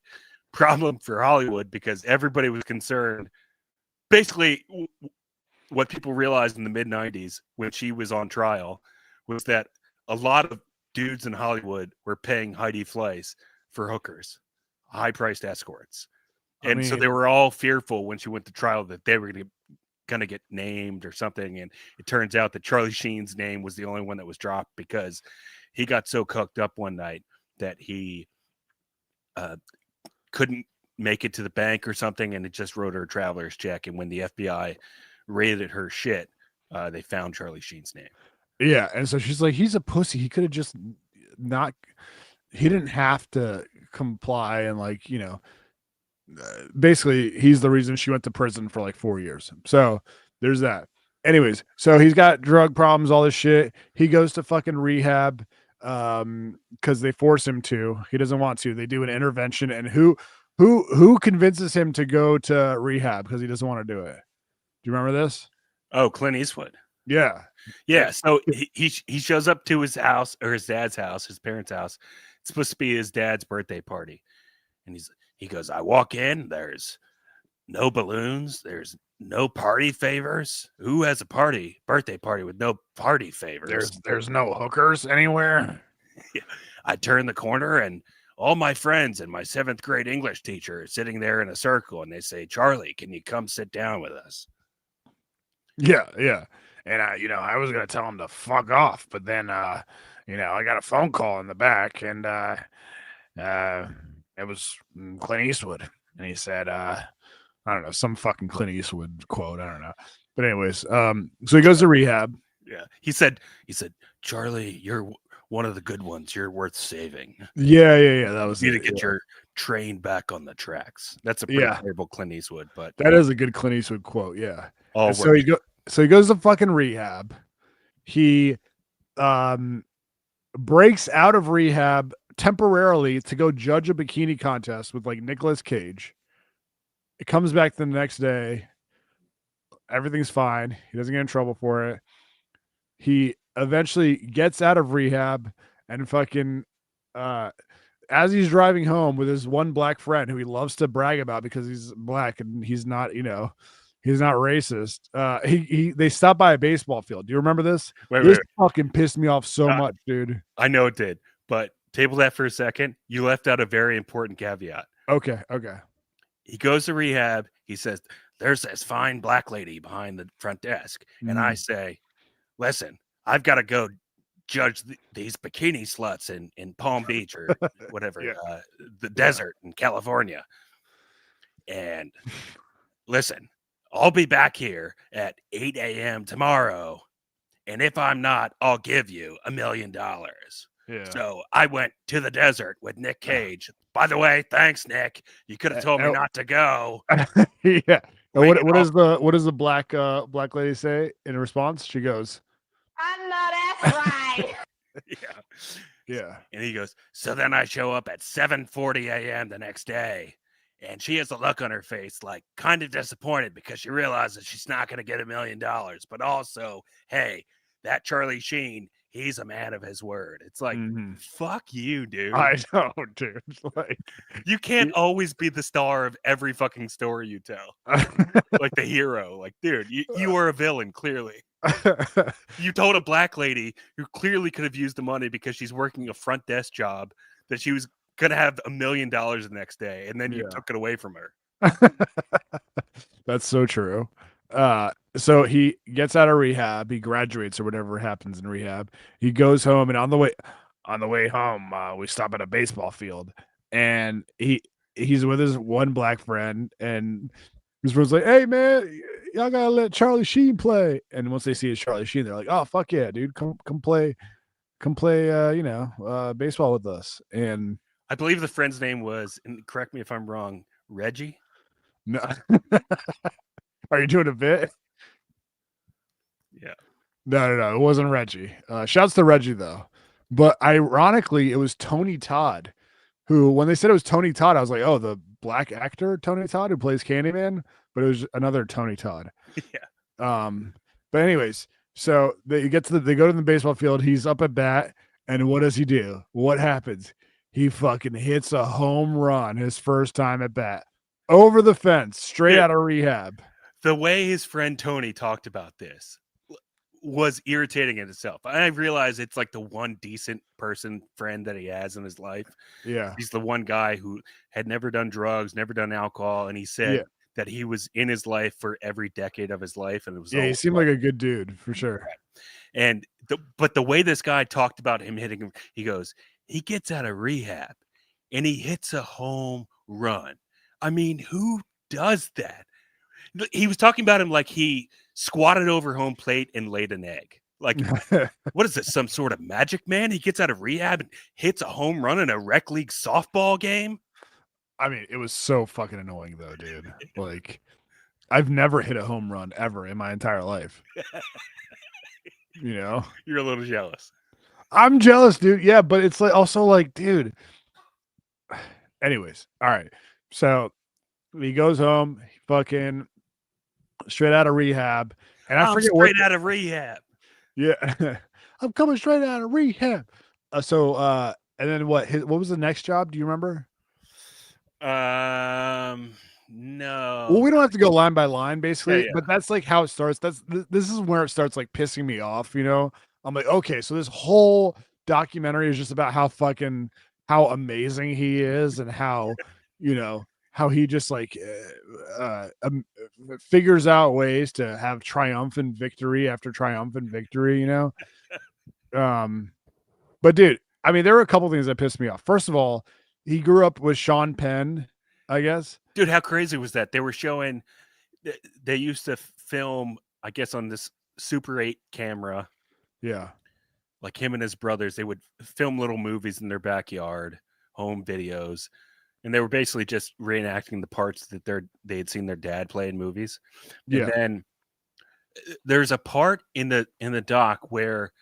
problem for Hollywood because everybody was concerned. Basically, what people realized in the mid-90s when she was on trial was that a lot of dudes in Hollywood were paying Heidi Fleiss for hookers, high-priced escorts. And so they were all fearful when she went to trial that they were going to get named or something. And it turns out that Charlie Sheen's name was the only one that was dropped because he got so cooked up one night that he couldn't make it to the bank or something. And it just wrote her a traveler's check. And when the FBI raided her shit, they found Charlie Sheen's name. Yeah, and so she's like, he's a pussy. He could have just not. He didn't have to comply, and basically, he's the reason she went to prison for like 4 years. So there's that. Anyways, so he's got drug problems, all this shit. He goes to fucking rehab because they force him to. He doesn't want to. They do an intervention, and who convinces him to go to rehab because he doesn't want to do it? Do you remember this? Oh, Clint Eastwood. Yeah. So he shows up to his house, or his dad's house, his parents' house. It's supposed to be his dad's birthday party, and he goes, I walk in, there's no balloons, there's no party favors. Who has a birthday party with no party favors? There's no hookers anywhere. I turn the corner and all my friends and my 7th grade English teacher are sitting there in a circle, and they say, Charlie, can you come sit down with us? Yeah. And I was gonna tell him to fuck off, but then I got a phone call in the back, and it was Clint Eastwood, and he said, I don't know, some fucking Clint Eastwood quote, I don't know. But anyways, so he goes to rehab. Yeah. He said, Charlie, you're one of the good ones. You're worth saving. Yeah. That was you need to get your train back on the tracks. That's a pretty Yeah. terrible Clint Eastwood, but That is a good Clint Eastwood quote. Yeah. all And so he goes to fucking rehab. He breaks out of rehab temporarily to go judge a bikini contest with like Nicolas Cage. It comes back the next day. Everything's fine. He doesn't get in trouble for it. He eventually gets out of rehab and fucking as he's driving home with his one black friend who he loves to brag about because he's black and he's not, he's not racist. They stop by a baseball field. Do you remember this? This fucking pissed me off so much, dude. I know it did, but table that for a second. You left out a very important caveat. Okay. He goes to rehab. He says, "There's this fine black lady behind the front desk," and I say, "Listen, I've got to go judge these bikini sluts in Palm Beach or whatever, the desert in California. And listen, I'll be back here at 8 a.m. tomorrow. And if I'm not, I'll give you $1 million." Yeah. So I went to the desert with Nick Cage. By the way, thanks, Nick. You could have told me not to go. Yeah. What does the black lady say in response? She goes, "I know that's right." Yeah. And he goes, so then I show up at 7:40 a.m. the next day, and she has a look on her face like kind of disappointed because she realizes she's not going to get $1 million. But also, hey, that Charlie Sheen, he's a man of his word. It's like, fuck you, dude. I know, dude. Like, you can't always be the star of every fucking story you tell. Like the hero. Like, dude, you are a villain, clearly. You told a black lady who clearly could have used the money because she's working a front desk job that she was going to have $1 million the next day, and then you took it away from her. That's so true. So he gets out of rehab, he graduates or whatever happens in rehab. He goes home, and on the way home, we stop at a baseball field, and he's with his one black friend, and his friend's like, "Hey man, y'all gotta let Charlie Sheen play." And once they see it's Charlie Sheen, they're like, "Oh fuck yeah, dude, come play baseball with us." And I believe the friend's name was, and correct me if I'm wrong, Reggie. No. Are you doing a bit? Yeah. No, it wasn't Reggie. Shouts to Reggie though. But ironically, it was Tony Todd, who, when they said it was Tony Todd, I was like, oh, the black actor Tony Todd who plays Candyman, but it was another Tony Todd. Yeah. But anyways, so they go to the baseball field. He's up at bat, and what does he do? What happens? He fucking hits a home run his first time at bat. Over the fence, straight out of rehab. The way his friend Tony talked about this was irritating in itself. I realize it's like the one decent friend that he has in his life. Yeah. He's the one guy who had never done drugs, never done alcohol. And he said that he was in his life for every decade of his life. And it was he seemed like a good dude for sure. And but the way this guy talked about him hitting him, he goes, he gets out of rehab and he hits a home run. I mean, who does that? He was talking about him like he squatted over home plate and laid an egg. Like, what is this? Some sort of magic man? He gets out of rehab and hits a home run in a rec league softball game. I mean, it was so fucking annoying though, dude. Like, I've never hit a home run ever in my entire life. You're a little jealous. I'm jealous, dude. Yeah, but it's like also like, dude. Anyways, all right. So he goes home, fucking straight out of rehab, and I forget straight out of rehab. Yeah, I'm coming straight out of rehab. And then what was the next job? Do you remember? No. Well, we don't have to go line by line, basically, Yeah. but that's like how it starts. This is where it starts like pissing me off. I'm like, okay, so this whole documentary is just about how amazing he is and how how he just like figures out ways to have triumphant victory after triumphant victory, But dude, I mean, there were a couple things that pissed me off. First of all, he grew up with Sean Penn, I guess. Dude, how crazy was that? They were showing, they used to film, I guess, on this Super 8 camera. Yeah. Like him and his brothers, they would film little movies in their backyard, home videos. and they were basically just reenacting the parts that they had seen their dad play in movies. Yeah. And then there's a part in the doc where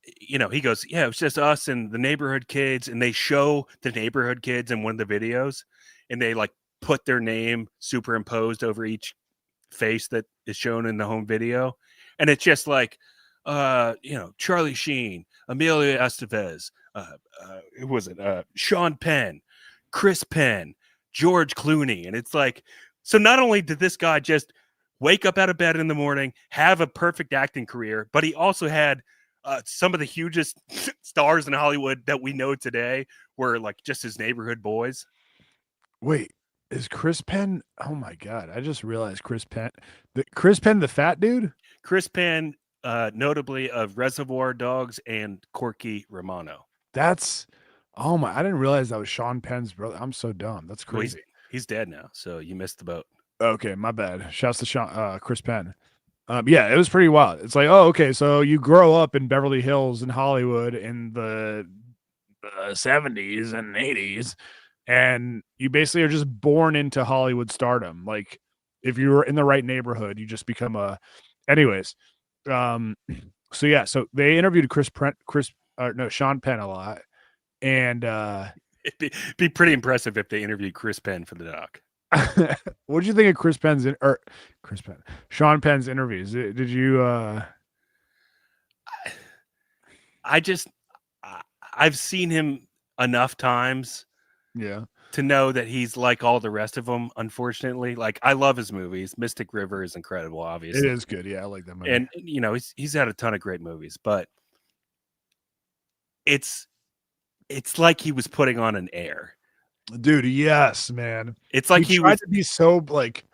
he goes, yeah, it was just us and the neighborhood kids, and they show the neighborhood kids in one of the videos, and they like put their name superimposed over each face that is shown in the home video, and it's just like Charlie Sheen, Emilio Estevez, who was it, Sean Penn, Chris Penn, George Clooney. And it's like, so not only did this guy just wake up out of bed in the morning, have a perfect acting career, but he also had some of the hugest stars in Hollywood that we know today were like just his neighborhood boys. Wait, is Chris Penn? Oh my God. I just realized Chris Penn, the fat dude. Chris Penn, notably of Reservoir Dogs and Corky Romano. That's, oh my, I didn't realize that was Sean Penn's brother. I'm so dumb. That's Well, crazy. he's dead now, so you missed the boat. Okay, my bad. Shouts to Chris Penn. Yeah, it was pretty wild. It's like, oh, okay, so you grow up in Beverly Hills in Hollywood in the 70s and 80s, and you basically are just born into Hollywood stardom. Like, if you were in the right neighborhood, you just become a. Anyways, so yeah, so they interviewed Sean Penn a lot, and It'd be pretty impressive if they interviewed Chris Penn for the doc. what did you think of Sean Penn's interviews? Did you I've seen him enough times to know that he's like all the rest of them, unfortunately. Like, I love his movies. Mystic River is incredible, obviously. It is good. Yeah, I like that movie. And he's had a ton of great movies, but it's like he was putting on an air. Dude, yes, man. It's like he tried was to be so like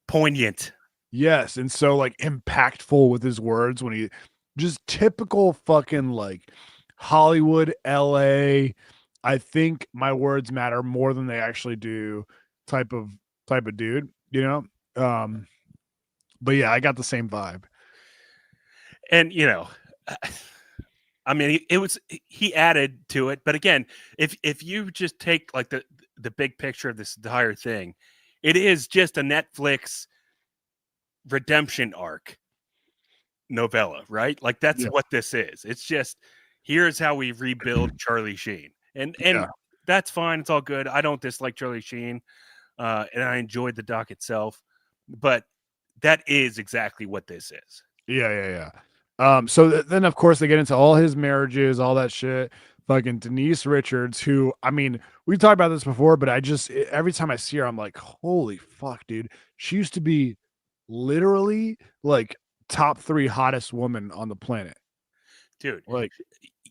poignant. Yes, and so like impactful with his words when he just typical fucking like Hollywood, LA. I think my words matter more than they actually do type of dude, But yeah, I got the same vibe. And I mean, he added to it, but again, if you just take like the big picture of this entire thing, it is just a Netflix redemption arc novella, right? Like, that's what this is. It's just, here's how we rebuild Charlie Sheen, and that's fine. It's all good. I don't dislike Charlie Sheen, and I enjoyed the doc itself, but that is exactly what this is. Yeah. So then of course they get into all his marriages, all that shit. Fucking Denise Richards, who, I mean, we've talked about this before, but every time I see her, I'm like, holy fuck, dude. She used to be literally like top 3 hottest woman on the planet. Dude, like,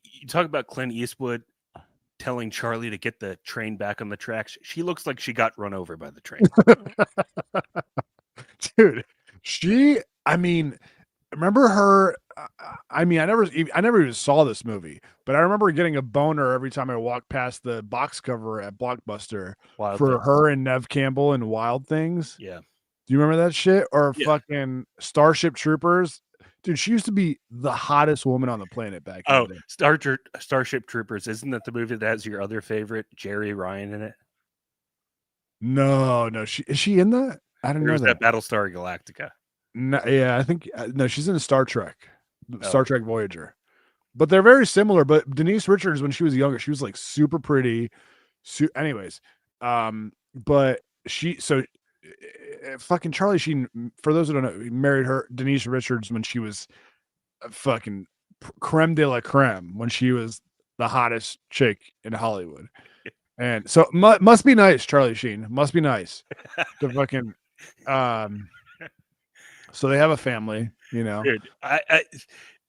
you talk about Clint Eastwood telling Charlie to get the train back on the tracks. She looks like she got run over by the train. Dude, I mean, remember her? I mean, I never even saw this movie, but I remember getting a boner every time I walked past the box cover at Blockbuster for her and Nev Campbell and Wild Things. Yeah. Do you remember that shit? Or fucking Starship Troopers? Dude, she used to be the hottest woman on the planet back then. Oh, Starship Troopers. Isn't that the movie that has your other favorite, Jerry Ryan, in it? No. Is she in that? I didn't know that. Battlestar Galactica. No, yeah, I think no, she's in Star Trek, Star Trek Voyager. But they're very similar. But Denise Richards, when she was younger, she was like super pretty. Anyways, but fucking Charlie Sheen, for those who don't know, married Denise Richards when she was fucking creme de la creme, when she was the hottest chick in Hollywood. And so must be nice, Charlie Sheen. Must be nice to fucking so they have a family, Dude,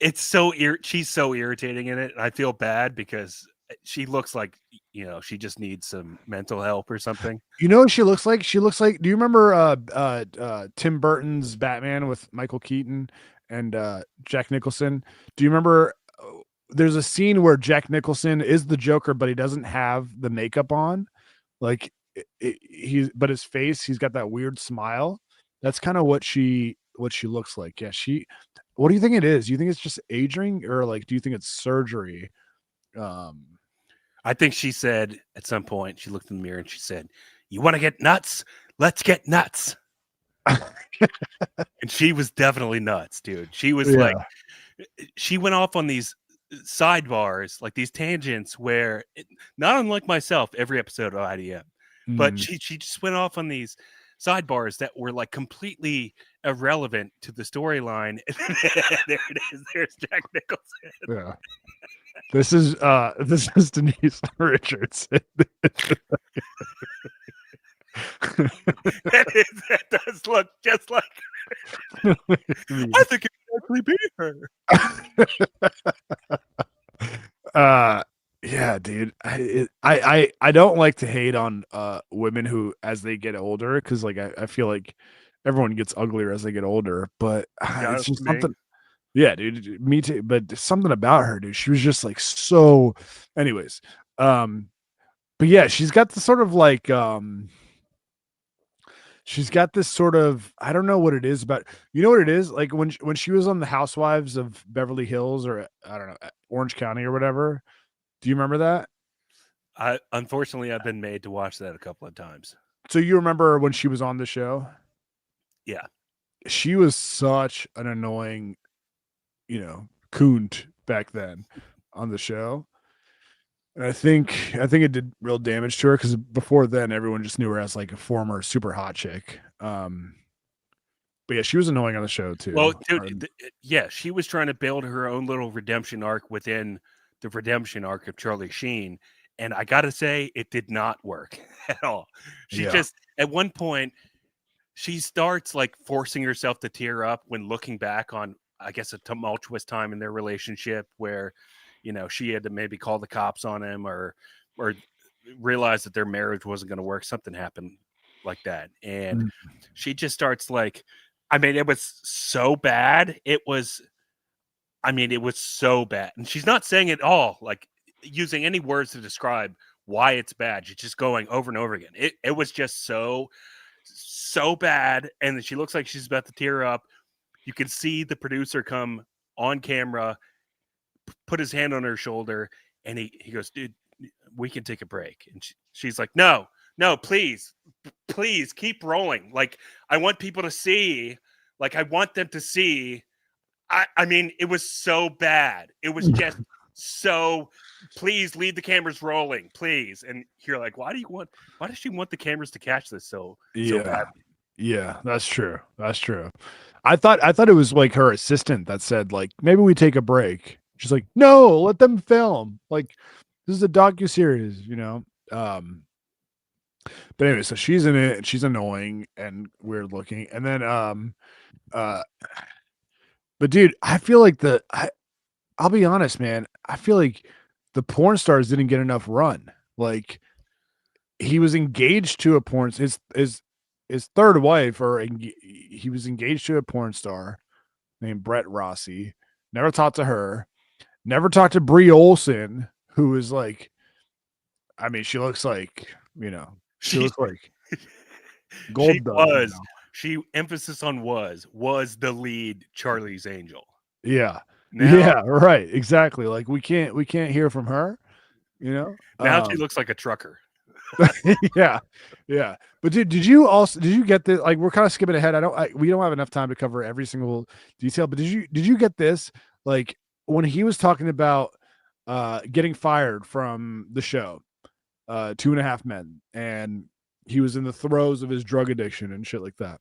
it's so she's so irritating in it. And I feel bad because she looks like, she just needs some mental help or something. You know what she looks like? She looks like, do you remember Tim Burton's Batman with Michael Keaton and Jack Nicholson? Do you remember there's a scene where Jack Nicholson is the Joker, but he doesn't have the makeup on? Like but his face, he's got that weird smile. That's kind of what she looks like. Yeah, what do you think it is? Do you think it's just aging, or like do you think it's surgery? I think she said at some point, she looked in the mirror and she said, "You want to get nuts? Let's get nuts." And she was definitely nuts, dude. She was Yeah. like, she went off on these sidebars, like these tangents where, not unlike myself, every episode of IDM, but Mm. she just went off on these sidebars that were like completely irrelevant to the storyline. There it is. There's Jack Nicholson. Yeah. This is Denise Richardson. That does look just like I think it could actually be her. Yeah, dude. I don't like to hate on women who as they get older, because like I feel like everyone gets uglier as they get older, but it's just something. Yeah, dude, me too. But there's something about her, dude. She was just like so. Anyways, but yeah, she's got the sort of like she's got this sort of, I don't know what it is, but you know what it is? Like when she was on the Housewives of Beverly Hills, or I don't know, Orange County or whatever. Do you remember that? Unfortunately, I've been made to watch that a couple of times. So you remember when she was on the show? Yeah. She was such an annoying, coont back then on the show. And I think it did real damage to her, because before then everyone just knew her as like a former super hot chick. But yeah, she was annoying on the show too. Well, dude, yeah, she was trying to build her own little redemption arc within the redemption arc of Charlie Sheen, and I gotta say, it did not work at all. She just, at one point, she starts like forcing herself to tear up when looking back on, I guess, a tumultuous time in their relationship where, she had to maybe call the cops on him or realize that their marriage wasn't going to work. Something happened like that, and she just starts like, I mean, it was so bad. It was so bad. And she's not saying it all, like using any words to describe why it's bad. She's just going over and over again. It was just so bad. And then she looks like she's about to tear up. You can see the producer come on camera, put his hand on her shoulder, and he goes, "Dude, we can take a break." And she's like, no, please keep rolling. Like, I want people to see, like, I want them to see. I mean, it was so bad. It was just so, please leave the cameras rolling, please. And you're like, why does she want the cameras to catch this so badly? Yeah, that's true. That's true. I thought it was like her assistant that said, like, maybe we take a break. She's like, no, let them film. Like, this is a docuseries, But anyway, so she's in it and she's annoying and weird looking. And then but dude, I feel like I'll be honest, man. I feel like the porn stars didn't get enough run. Like, he was engaged to a porn, his third wife, he was engaged to a porn star named Brett Rossi. Never talked to her. Never talked to Brie Olson, who is like, I mean, she looks like, she looks like gold. She emphasis on was the lead Charlie's Angel. Yeah. Yeah, right. Exactly. Like, we can't hear from her, Now she looks like a trucker. Yeah. But dude, did you get this? Like, we're kind of skipping ahead. We don't have enough time to cover every single detail, but did you get this? Like, when he was talking about getting fired from the show, 2.5 Men, and he was in the throes of his drug addiction and shit like that.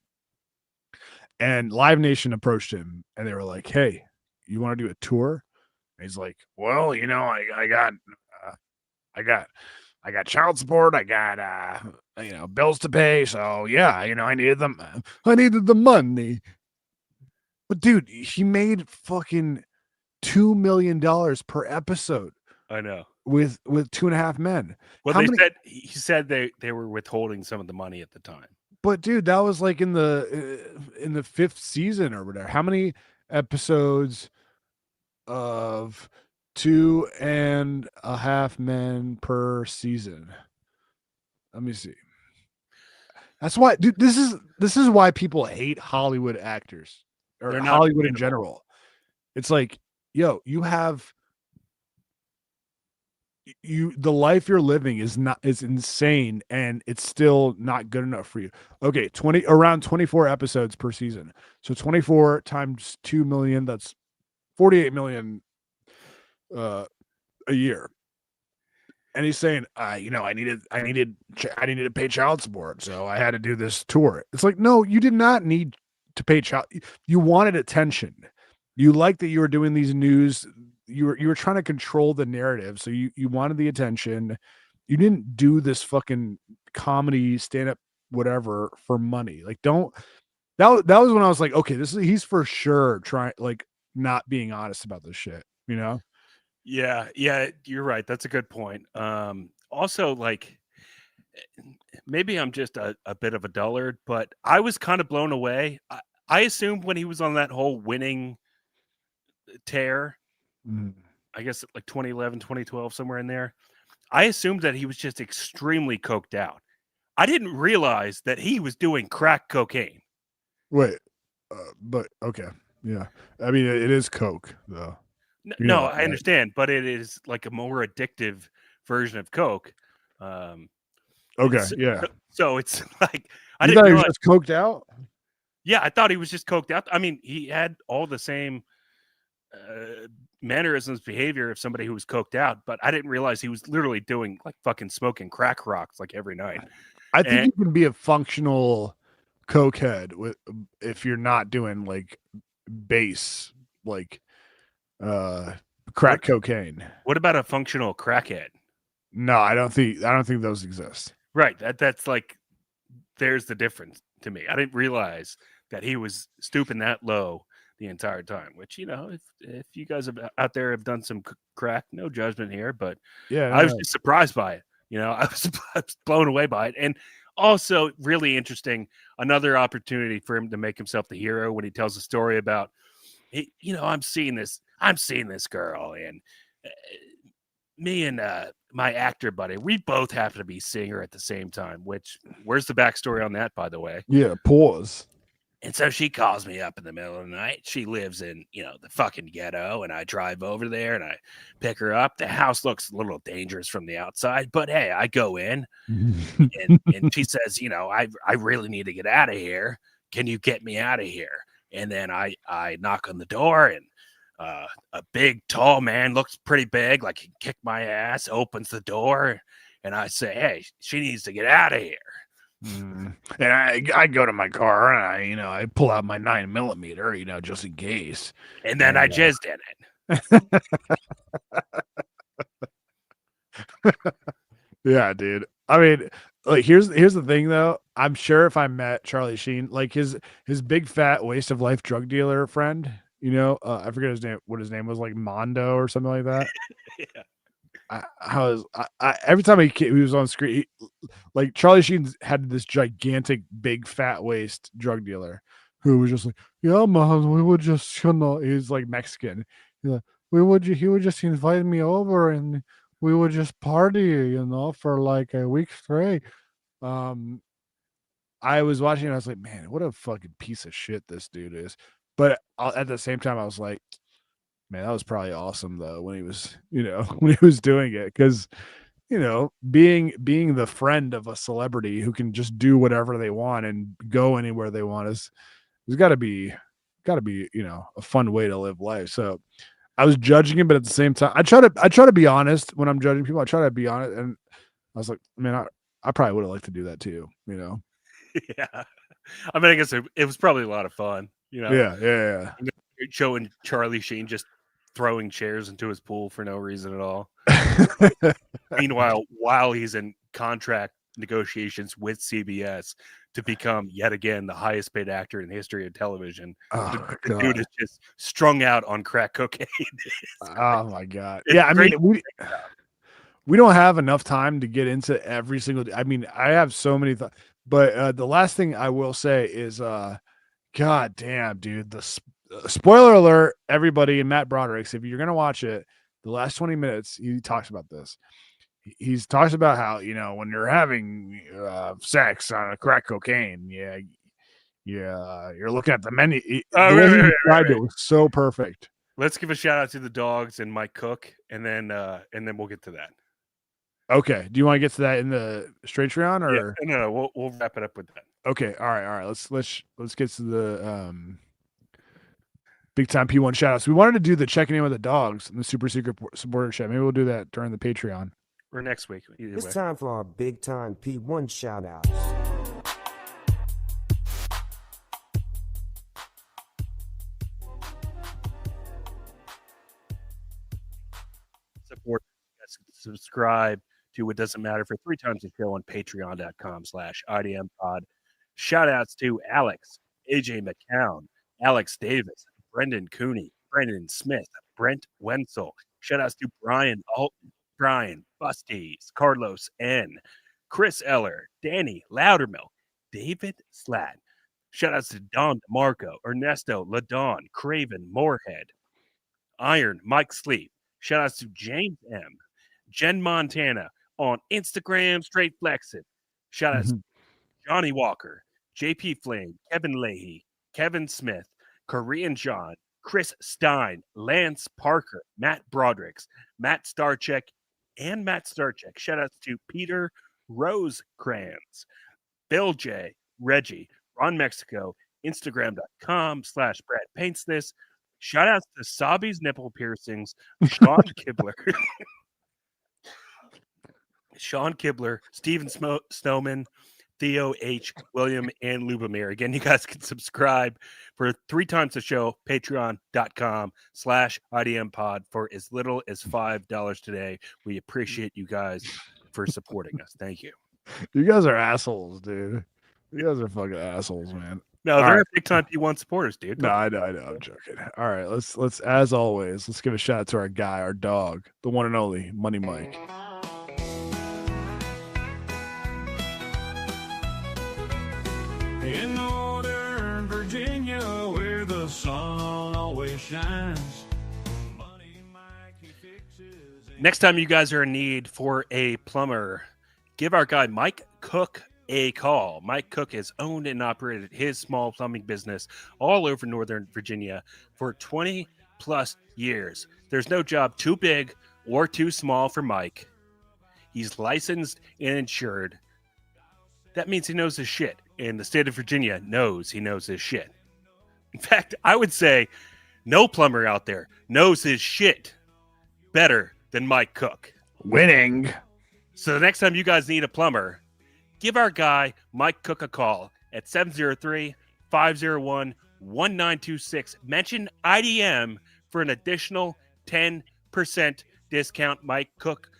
And Live Nation approached him and they were like, "Hey, you want to do a tour?" And he's like, "Well, I got child support. I got bills to pay. So yeah, I needed them. I needed the money." But dude, he made fucking $2 million per episode. I know. With 2.5 Men. Well, he said they were withholding some of the money at the time. But dude, that was like in the 5th season or whatever. How many episodes of 2.5 Men per season? Let me see. That's why, dude, this is why people hate Hollywood actors or Hollywood in general. It's like, yo, you have the life you're living is insane, and it's still not good enough for you. Okay, around 24 episodes per season. So 24 times 2 million, that's 48 million a year. And he's saying, I needed to pay child support, so I had to do this tour. It's like, no, you did not need to pay child. You wanted attention. You liked that you were doing these news. You were trying to control the narrative, so you wanted the attention. You didn't do this fucking comedy stand up whatever for money. Like, don't. That was when I was like, okay, he's for sure trying, like, not being honest about this shit. You know. Yeah, you're right. That's a good point. Also, like, maybe I'm just a bit of a dullard, but I was kind of blown away. I assumed when he was on that whole winning tear, Mm. I guess like 2011, 2012, somewhere in there, I assumed that he was just extremely coked out. I didn't realize that he was doing crack cocaine. Wait, but okay, yeah. I mean, it is coke though. No, Yeah, I understand, but it is like a more addictive version of coke. Okay, it's- yeah. So it's like I You didn't thought he was realize. just coked out? Yeah, I thought he was just coked out. I mean, he had all the same mannerisms, behavior of somebody who was coked out, but I didn't realize he was literally doing like fucking smoking crack rocks like every night. I think And you can be a functional cokehead if you're not doing like base, like crack cocaine. what about a functional crackhead? No, I don't think those exist. Right. That's like there's the difference to me. I didn't realize that he was stooping that low the entire time. Which, if you guys out there have done some crack, no judgment here, but Yeah, I was just surprised by it. I was blown away by it, and also really interesting. Another opportunity for him to make himself the hero when he tells a story about, I'm seeing this girl, and me and my actor buddy, we both happen to be seeing her at the same time. Which, where's the backstory on that, by the way? yeah. Pause. And so she calls me up in the middle of the night. She lives in, the fucking ghetto, and I drive over there and I pick her up. The house looks a little dangerous from the outside, but hey, I go in and she says, I really need to get out of here. Can you get me out of here? And then I knock on the door, and a big, tall man, looks pretty big, like he kicked my ass, opens the door, and I say, hey, she needs to get out of here. And I go to my car and I pull out my 9mm, just in case. And then I jizzed in it. Yeah, dude. I mean, like, here's the thing though. I'm sure if I met Charlie Sheen, like his big fat waste of life drug dealer friend, I forget his name, what his name was, like Mondo or something like that. Yeah. Every time he was on screen, like Charlie Sheen had this gigantic, big, fat waist drug dealer who was just like, yeah, man, we would just, he's like Mexican. He's like, he would just invite me over and we would just party, for like a week straight. I was watching and I was like, man, what a fucking piece of shit this dude is. But at the same time, I was like, man, that was probably awesome though when he was, when he was doing it, because being the friend of a celebrity who can just do whatever they want and go anywhere they want is got to be a fun way to live life. So I was judging him, but at the same time, I try to be honest when I'm judging people. I try to be honest, and I was like, man, I probably would have liked to do that too. Yeah, I mean, I guess it was probably a lot of fun. Yeah. Showing Charlie Sheen just throwing chairs into his pool for no reason at all. Meanwhile, while he's in contract negotiations with CBS to become yet again the highest paid actor in the history of television, the dude is just strung out on crack cocaine. Oh my god! Yeah, I mean, we don't have enough time to get into every single. I mean, I have so many thoughts, but the last thing I will say is, god damn, dude, spoiler alert, everybody, and Matt Broderick, if you're gonna watch it, the last 20 minutes, he talks about this. He talks about how, when you're having sex on a crack cocaine, you're looking at the menu. The way he described it was so perfect. Let's give a shout out to the dogs and Mike Cook, and then we'll get to that. Okay. Do you want to get to that in the straight Patreon or? Yeah, no, we'll wrap it up with that. Okay. All right. Let's get to the big time P1 shout outs. We wanted to do the checking in with the dogs and the super secret supporter chat. Maybe we'll do that during the Patreon. Or next week. Either It's way. time for our big time P1 shout outs. Support, subscribe to It Doesn't Matter for 3 times a show on patreon.com/IDM pod. Shout outs to Alex, AJ McCown, Alex Davis, Brendan Cooney, Brendan Smith, Brent Wenzel. Shout outs to Brian Alton, Brian Busties, Carlos N., Chris Eller, Danny Loudermilk, David Slat. Shout outs to Don DeMarco, Ernesto Ladon, Craven Moorhead, Iron Mike Sleep. Shout outs to James M., Jen Montana on Instagram, Straight Flexin. Shout outs to Johnny Walker, JP Flame, Kevin Leahy, Kevin Smith, Korean John, Chris Stein, Lance Parker, Matt Broderick's, Matt Starcheck, and Matt Starcheck. Shout outs to Peter Rosecrans, Bill J, Reggie, Ron Mexico, Instagram.com/Brad Paints This. Shout outs to Sabi's nipple piercings, Sean Kibler, Sean Kibler, Steven Snowman, Theo H, William, and Lubomir. Again, you guys can subscribe for 3 times the show, patreon.com/IDM pod for as little as $5 today. We appreciate you guys for supporting us. Thank you. You guys are assholes, dude. You guys are fucking assholes, man. No, All they're right. big time P1 supporters, dude. No, I know. I'm joking. All right, let's as always, let's give a shout out to our guy, our dog, the one and only Money Mike. In Northern Virginia, where the sun always shines. Money Mike, he fixes Next time you guys are in need for a plumber, give our guy Mike Cook a call. Mike Cook has owned and operated his small plumbing business all over Northern Virginia for 20 plus years. There's no job too big or too small for Mike. He's licensed and insured. That means he knows his shit. And the state of Virginia knows he knows his shit. In fact, I would say no plumber out there knows his shit better than Mike Cook. Winning. So the next time you guys need a plumber, give our guy Mike Cook a call at 703-501-1926. Mention IDM for an additional 10% discount. Mike Cook,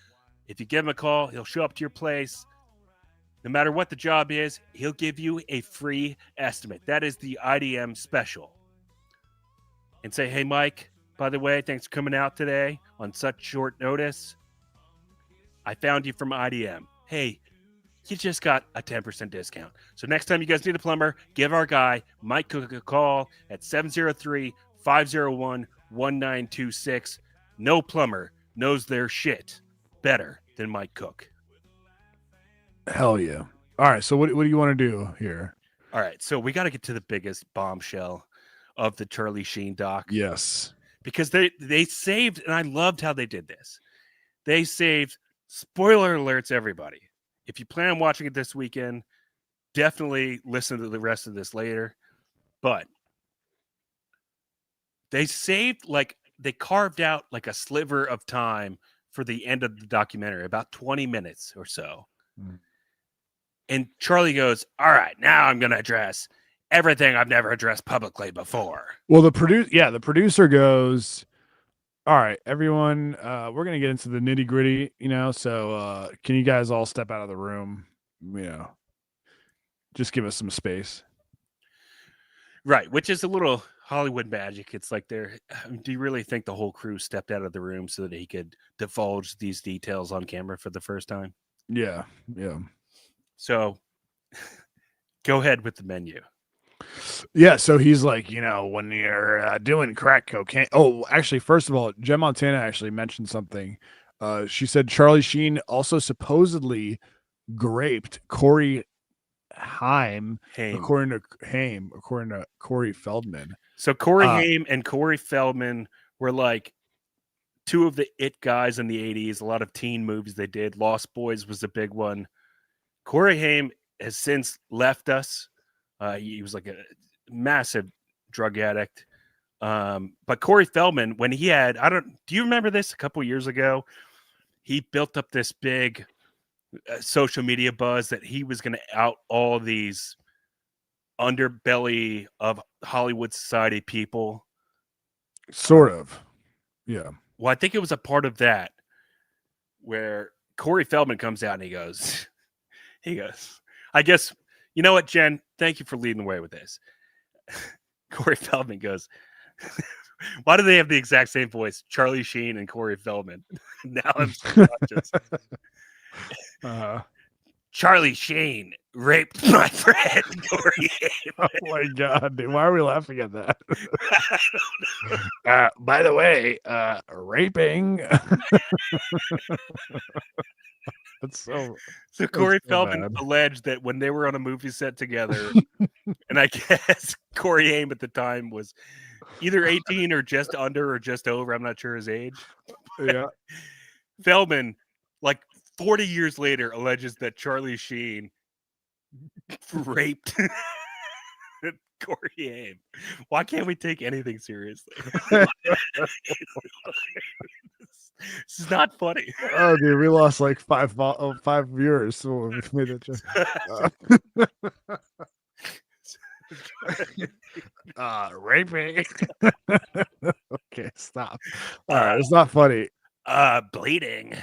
if you give him a call, he'll show up to your place. No matter what the job is, he'll give you a free estimate. That is the IDM special. And say, hey, Mike, by the way, thanks for coming out today on such short notice. I found you from IDM. Hey, you just got a 10% discount. So next time you guys need a plumber, give our guy Mike Cook a call at 703-501-1926. No plumber knows their shit better than Mike Cook. Hell yeah. All right, so what do you want to do here? All right, so we got to get to the biggest bombshell of the Charlie Sheen doc. Yes. Because they saved, and I loved how they did this. They saved, spoiler alerts, everybody. If you plan on watching it this weekend, definitely listen to the rest of this later. But they saved, they carved out like a sliver of time for the end of the documentary, about 20 minutes or so. Mm. And Charlie goes, all right, now I'm going to address everything I've never addressed publicly before. Well, the producer goes, all right, everyone, we're going to get into the nitty gritty, so can you guys all step out of the room, just give us some space. Right, which is a little Hollywood magic. It's like do you really think the whole crew stepped out of the room so that he could divulge these details on camera for the first time? Yeah. So go ahead with the menu. Yeah, so he's like, when you're doing crack cocaine. Oh, actually, first of all, Jen Montana actually mentioned something. She said Charlie Sheen also supposedly graped Corey Haim, according to Corey Feldman. So Corey Haim and Corey Feldman were like two of the it guys in the 80s, a lot of teen movies they did. Lost Boys was a big one. Corey Haim has since left us. He was like a massive drug addict. But Corey Feldman, when he had, do you remember this a couple years ago? He built up this big social media buzz that he was going to out all these underbelly of Hollywood society people. Sort of. Yeah. Well, I think it was a part of that where Corey Feldman comes out and he goes, I guess, you know what, Jen, thank you for leading the way with this. Corey Feldman goes, why do they have the exact same voice? Charlie Sheen and Corey Feldman. Now I'm subconscious. Charlie Sheen raped my friend Corey. Oh my god, dude! Why are we laughing at that? By the way, raping. That's so Corey so Feldman bad. alleged that when they were on a movie set together, and I guess Corey Haim at the time was either 18 or just under or just over. I'm not sure his age. Yeah. Feldman, like 40 years later, alleges that Charlie Sheen raped Corey Haim. Why can't we take anything seriously? This is not funny. Oh, dude, we lost like 5 viewers. So we made that joke. Raping. Okay, stop. All right, it's not funny. Bleeding.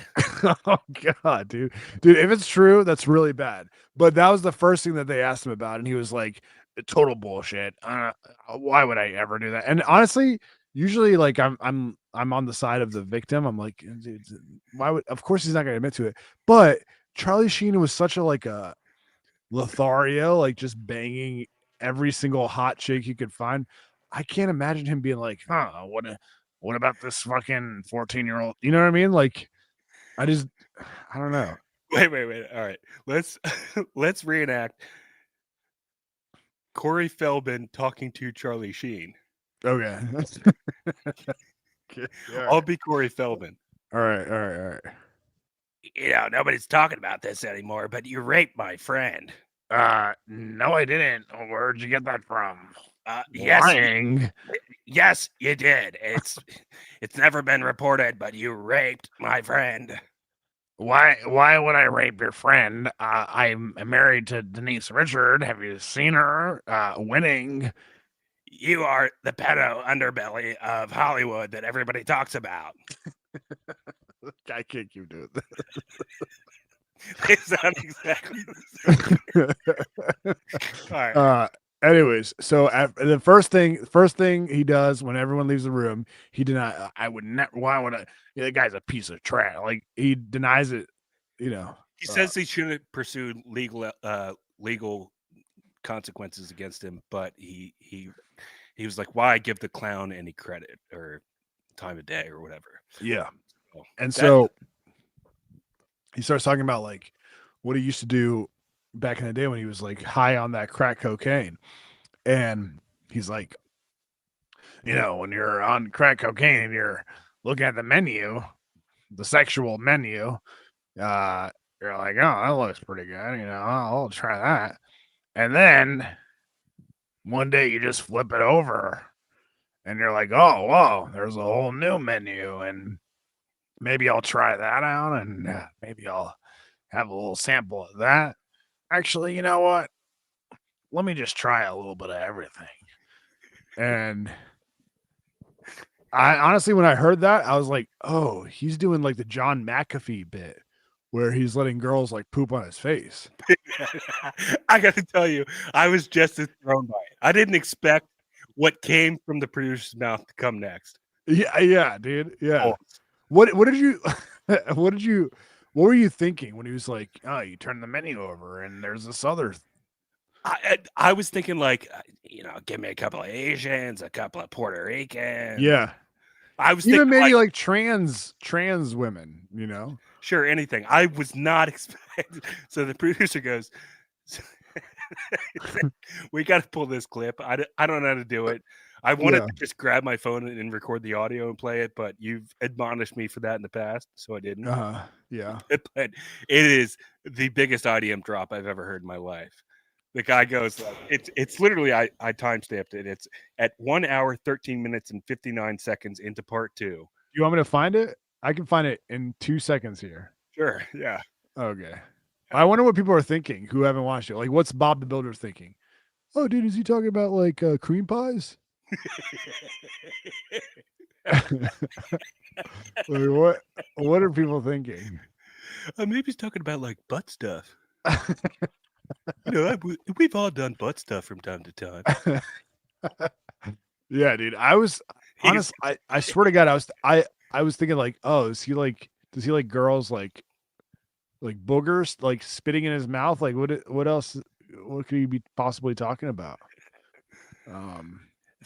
Oh god, dude. If it's true, that's really bad. But that was the first thing that they asked him about, and he was like, total bullshit. Why would I ever do that? And honestly, usually like I'm on the side of the victim. I'm like, dude, why would, of course he's not gonna admit to it. But Charlie Sheen was such a like a Lothario, like just banging every single hot chick he could find. I can't imagine him being like, what about this fucking 14-year-old? You know what I mean? Like, I don't know. Wait. All right. Let's reenact Corey Feldman talking to Charlie Sheen. Okay. Okay. I'll be Corey Feldman. All right. You know, nobody's talking about this anymore, but you raped my friend. No, I didn't. Where'd you get that from? Lying. Yes, you did. It's never been reported, but you raped my friend. Why would I rape your friend? I'm married to Denise Richard. Have you seen her? Winning. You are the pedo underbelly of Hollywood that everybody talks about. I can't keep doing that. They sound exactly the same. All right. Anyways, so the first thing he does when everyone leaves the room, he denies. I would never. Why would I? The guy's a piece of trash. Like he denies it. You know. He says he shouldn't pursue legal consequences against him, but he was like, "Why give the clown any credit or time of day or whatever?" Yeah. So And so he starts talking about like what he used to do back in the day when he was like high on that crack cocaine. And he's like, you know, when you're on crack cocaine and you're looking at the menu, the sexual menu, you're like, oh, that looks pretty good. You know, I'll try that. And then one day you just flip it over and you're like, oh, whoa, there's a whole new menu. And maybe I'll try that out and maybe I'll have a little sample of that. Actually, you know what? Let me just try a little bit of everything. And I honestly, when I heard that, I was like, oh, he's doing like the John McAfee bit where he's letting girls like poop on his face. I got to tell you, I was just as thrown by it. I didn't expect what came from the producer's mouth to come next. Yeah, dude. Yeah. Oh. What were you thinking when he was like, oh, you turn the menu over and there's this other I was thinking like, you know, give me a couple of Asians, a couple of Puerto Ricans. Yeah. I was even thinking maybe like trans women, you know? Sure, anything. I was not expecting. So the producer goes, we got to pull this clip. I don't know how to do it. I wanted Yeah. to just grab my phone and record the audio and play it, but you've admonished me for that in the past, so I didn't. Yeah. But it is the biggest IDM drop I've ever heard in my life. The guy goes like, it's literally I timestamped it. It's at 1 hour, 13 minutes, and 59 seconds into part 2. You want me to find it? I can find it in 2 seconds here. Sure, yeah. Okay. I wonder what people are thinking who haven't watched it. Like, what's Bob the Builder thinking? Oh, dude, is he talking about like cream pies? Like, what are people thinking? Maybe he's talking about like butt stuff. We've all done butt stuff from time to time. Yeah, dude. I was honest. I swear to God, I was thinking like, oh, does he like girls like boogers like spitting in his mouth? Like what else? What could he be possibly talking about? All right,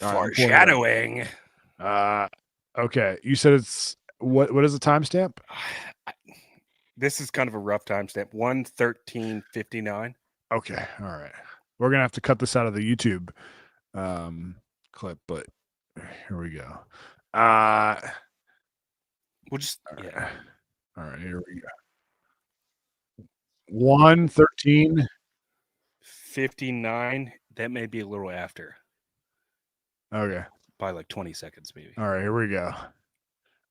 I'm pulling it up. Foreshadowing. Okay. You said it's what is the timestamp? This is kind of a rough timestamp. 1:13:59. Okay. All right. We're gonna have to cut this out of the YouTube clip, but here we go. We'll just yeah. All right, here we go. 1:13:59. That may be a little after. Okay. By like 20 seconds, maybe. All right, here we go.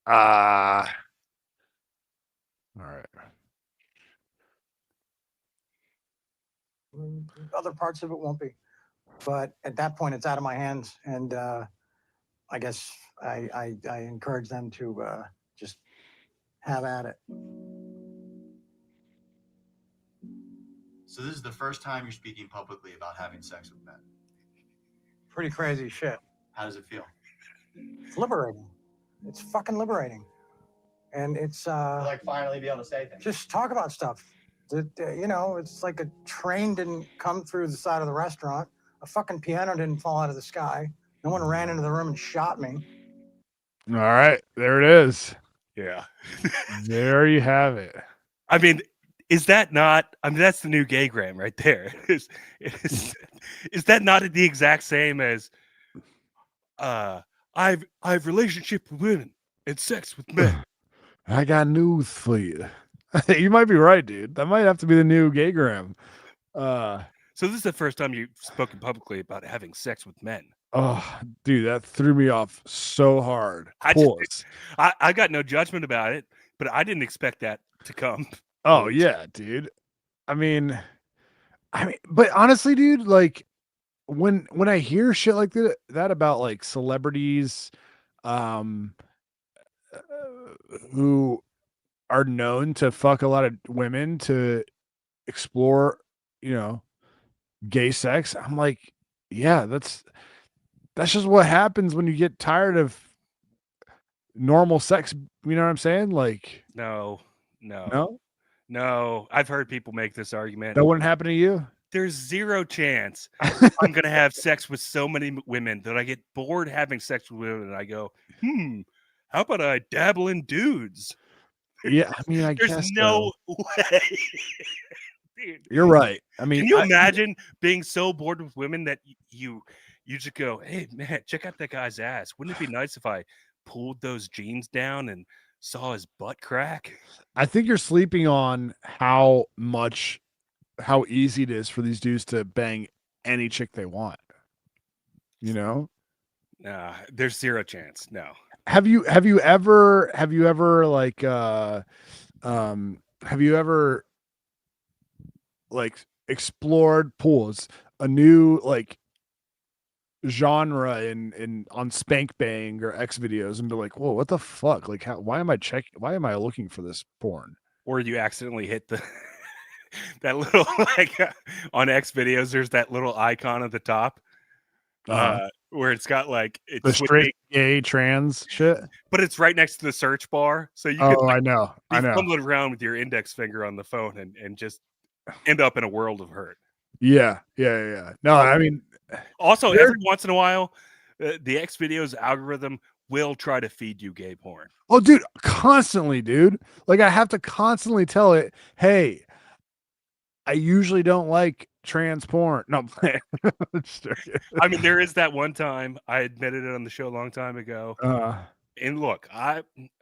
All right. Other parts of it won't be, but at that point, it's out of my hands, and I guess I encourage them to just have at it. So this is the first time you're speaking publicly about having sex with men. Pretty crazy shit. How does it feel? It's liberating. It's fucking liberating, and it's Like finally be able to say things. just talk about stuff. It's like a train didn't come through the side of the restaurant. A fucking piano didn't fall out of the sky. No one ran into the room and shot me. All right, there it is. Yeah. There you have it. I mean, is that not? I mean, that's the new gaygram right there. Is that not the exact same as I've relationship with women and sex with men? I got news for you. You might be right, dude. That might have to be the new gaygram. So this is the first time you've spoken publicly about having sex with men. Oh, dude, that threw me off so hard. I got no judgment about it, but I didn't expect that to come. Oh yeah, dude. I mean, but honestly, dude, like when I hear shit like that about like celebrities, who are known to fuck a lot of women to explore, gay sex, I'm like, yeah, that's just what happens when you get tired of normal sex. You know what I'm saying? Like, No. no, I've heard people make this argument. that wouldn't happen to you. There's zero chance I'm going to have sex with so many women that I get bored having sex with women and I go, how about I dabble in dudes? Yeah, I mean, There's guess no so. way. Dude, You're right. I mean, can you imagine being so bored with women that you just go, hey, man, check out that guy's ass. Wouldn't it be nice if I pulled those jeans down and saw his butt crack? I think you're sleeping on how easy it is for these dudes to bang any chick they want. Nah, there's zero chance. No. Have you ever like explored pools, a new like genre in on Spank Bang or X videos and be like, whoa, what the fuck? Like why am I looking for this porn? Or you accidentally hit the that little like on X videos, there's that little icon at the top. Where it's got like the straight gay trans shit, but it's right next to the search bar, so you can I know fumbling around with your index finger on the phone and just end up in a world of hurt. Yeah. No, I mean, also every once in a while, the X videos algorithm will try to feed you gay porn. Oh, dude, constantly, dude. Like I have to constantly tell it, hey, I usually don't like trans porn. No, I'm playing. Just joking. I mean, there is that one time I admitted it on the show a long time ago. And look,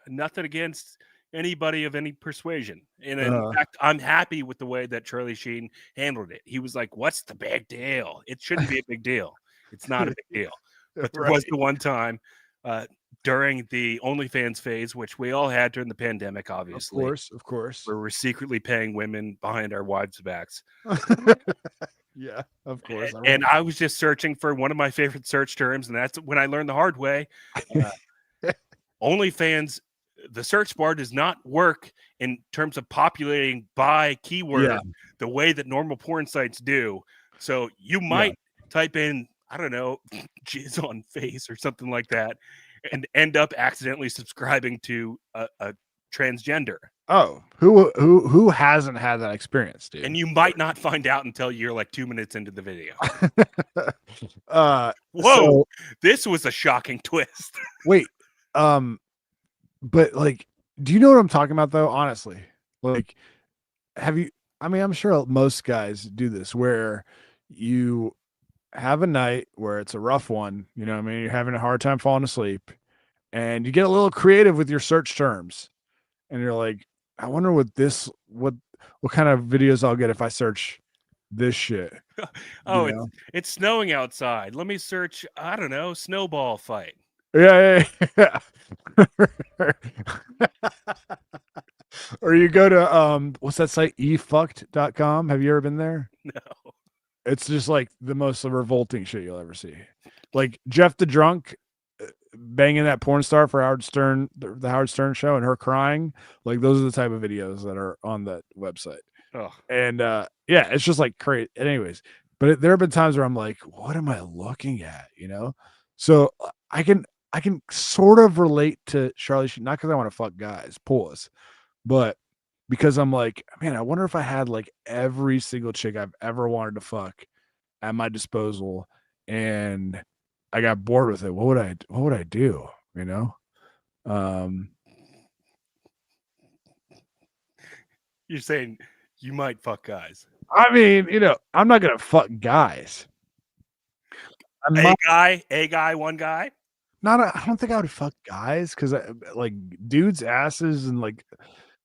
nothing against anybody of any persuasion. And in fact, I'm happy with the way that Charlie Sheen handled it. He was like, "What's the big deal? It shouldn't be a big deal. It's not a big deal." But there was the one time during the OnlyFans phase, which we all had during the pandemic, obviously. Of course. Where we're secretly paying women behind our wives' backs. Yeah, of course. And I was just searching for one of my favorite search terms, and that's when I learned the hard way. OnlyFans, the search bar does not work in terms of populating by keyword the way that normal porn sites do. So you might type in, I don't know, jizz on face or something like that, and end up accidentally subscribing to a transgender. Oh, who hasn't had that experience, dude? And you might not find out until you're like 2 minutes into the video. Whoa, so, this was a shocking twist. Wait, but like, do you know what I'm talking about though? Honestly, like, have you? I mean, I'm sure most guys do this where you have a night where it's a rough one. You know what I mean? You're having a hard time falling asleep, and you get a little creative with your search terms, and you're like, I wonder what kind of videos I'll get if I search this shit. Oh, it's snowing outside. Let me search, I don't know, snowball fight. Yeah. Or you go to what's that site? efucked.com. Have you ever been there? No. It's just like the most revolting shit you'll ever see. Like Jeff the Drunk banging that porn star for Howard Stern, the Howard Stern show, and her crying. Like those are the type of videos that are on that website. Oh. And yeah, it's just like crazy. Anyways, but there have been times where I'm like, what am I looking at? You know? So I can sort of relate to Charlie Sheen, not because I want to fuck guys, puss, but because I'm like, man, I wonder if I had like every single chick I've ever wanted to fuck at my disposal, and I got bored with it. What would I do? You know? You're saying you might fuck guys. I mean, you know, I'm not gonna fuck guys. A guy, one guy. I don't think I would fuck guys because like dudes' asses and like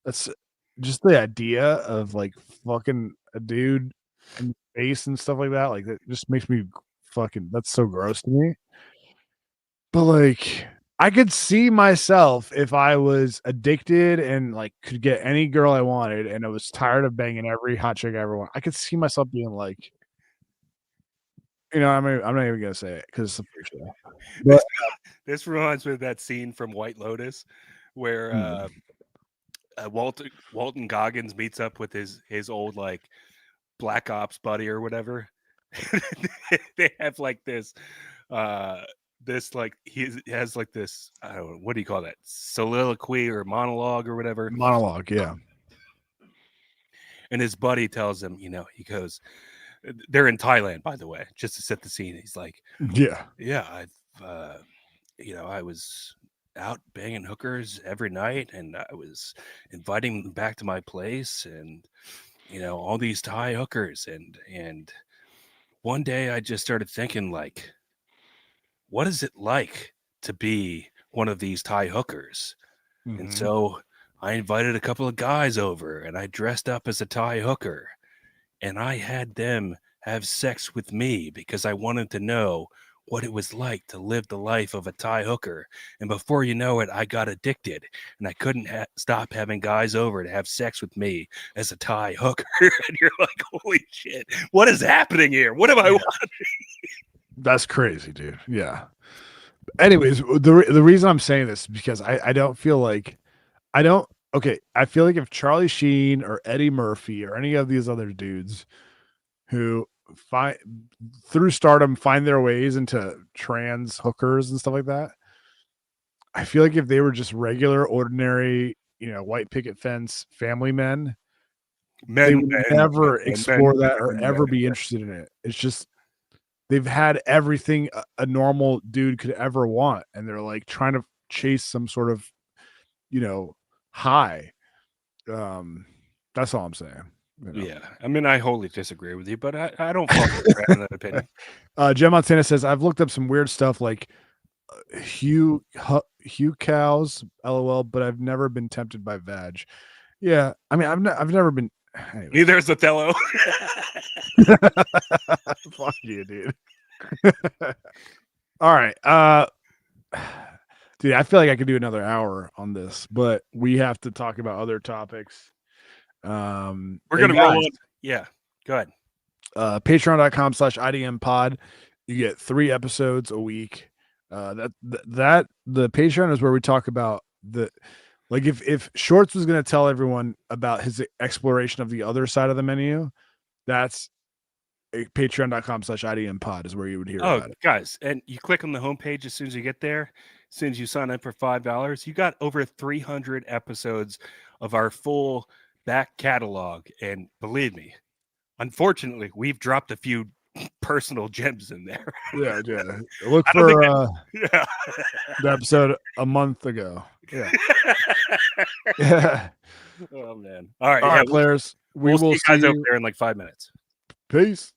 that's just the idea of like fucking a dude in the face and stuff like that. Like that just makes me fucking. That's so gross to me. But like, I could see myself if I was addicted and like could get any girl I wanted, and I was tired of banging every hot chick I ever want. I could see myself being like, you know, I'm not even gonna say it because it's a show. But this reminds me of that scene from White Lotus where Walton Goggins meets up with his old like Black Ops buddy or whatever. They have like this like he has like this, I don't know, what do you call that, soliloquy or monologue or whatever. Monologue, yeah. And his buddy tells him, you know, he goes, they're in Thailand, by the way, just to set the scene. He's like, I've you know, I was out banging hookers every night, and I was inviting them back to my place, and you know, all these Thai hookers, and one day I just started thinking, like, what is it like to be one of these Thai hookers? Mm-hmm. And so I invited a couple of guys over, and I dressed up as a Thai hooker, and I had them have sex with me because I wanted to know what it was like to live the life of a Thai hooker. And before you know it, I got addicted, and I couldn't stop having guys over to have sex with me as a Thai hooker. And you're like, holy shit, what is happening here? What am I watching? That's crazy, dude. Yeah. Anyways, the reason I'm saying this is because I don't feel like I feel like if Charlie Sheen or Eddie Murphy or any of these other dudes who through stardom find their ways into trans hookers and stuff like that, I feel like if they were just regular, ordinary, you know, white picket fence family men, they would never explore that or ever be interested in it. It's just they've had everything a normal dude could ever want, and they're like trying to chase some sort of, you know, high. That's all I'm saying. You know? Yeah, I mean, I wholly disagree with you, but I don't follow that opinion. Jem Montana says I've looked up some weird stuff like Hugh cows, lol, but I've never been tempted by vag. Yeah, I mean, I've never been. Anyway. Neither is Othello. Fuck you, dude. All right, dude, I feel like I could do another hour on this, but we have to talk about other topics. We're gonna roll on. Yeah, go ahead. Patreon.com/IDM pod. You get 3 episodes a week. The Patreon is where we talk about like if Shorts was going to tell everyone about his exploration of the other side of the menu, that's patreon.com/IDM pod is where you would hear about it. Guys, and you click on the homepage as soon as you get there. As soon as you sign up for $5, you got over 300 episodes of our full back catalog. And believe me, unfortunately, we've dropped a few personal gems in there. Yeah. Look for the episode a month ago. Yeah. Yeah. Oh man. All right, All right, players. We'll see you guys see over there in like 5 minutes. Peace.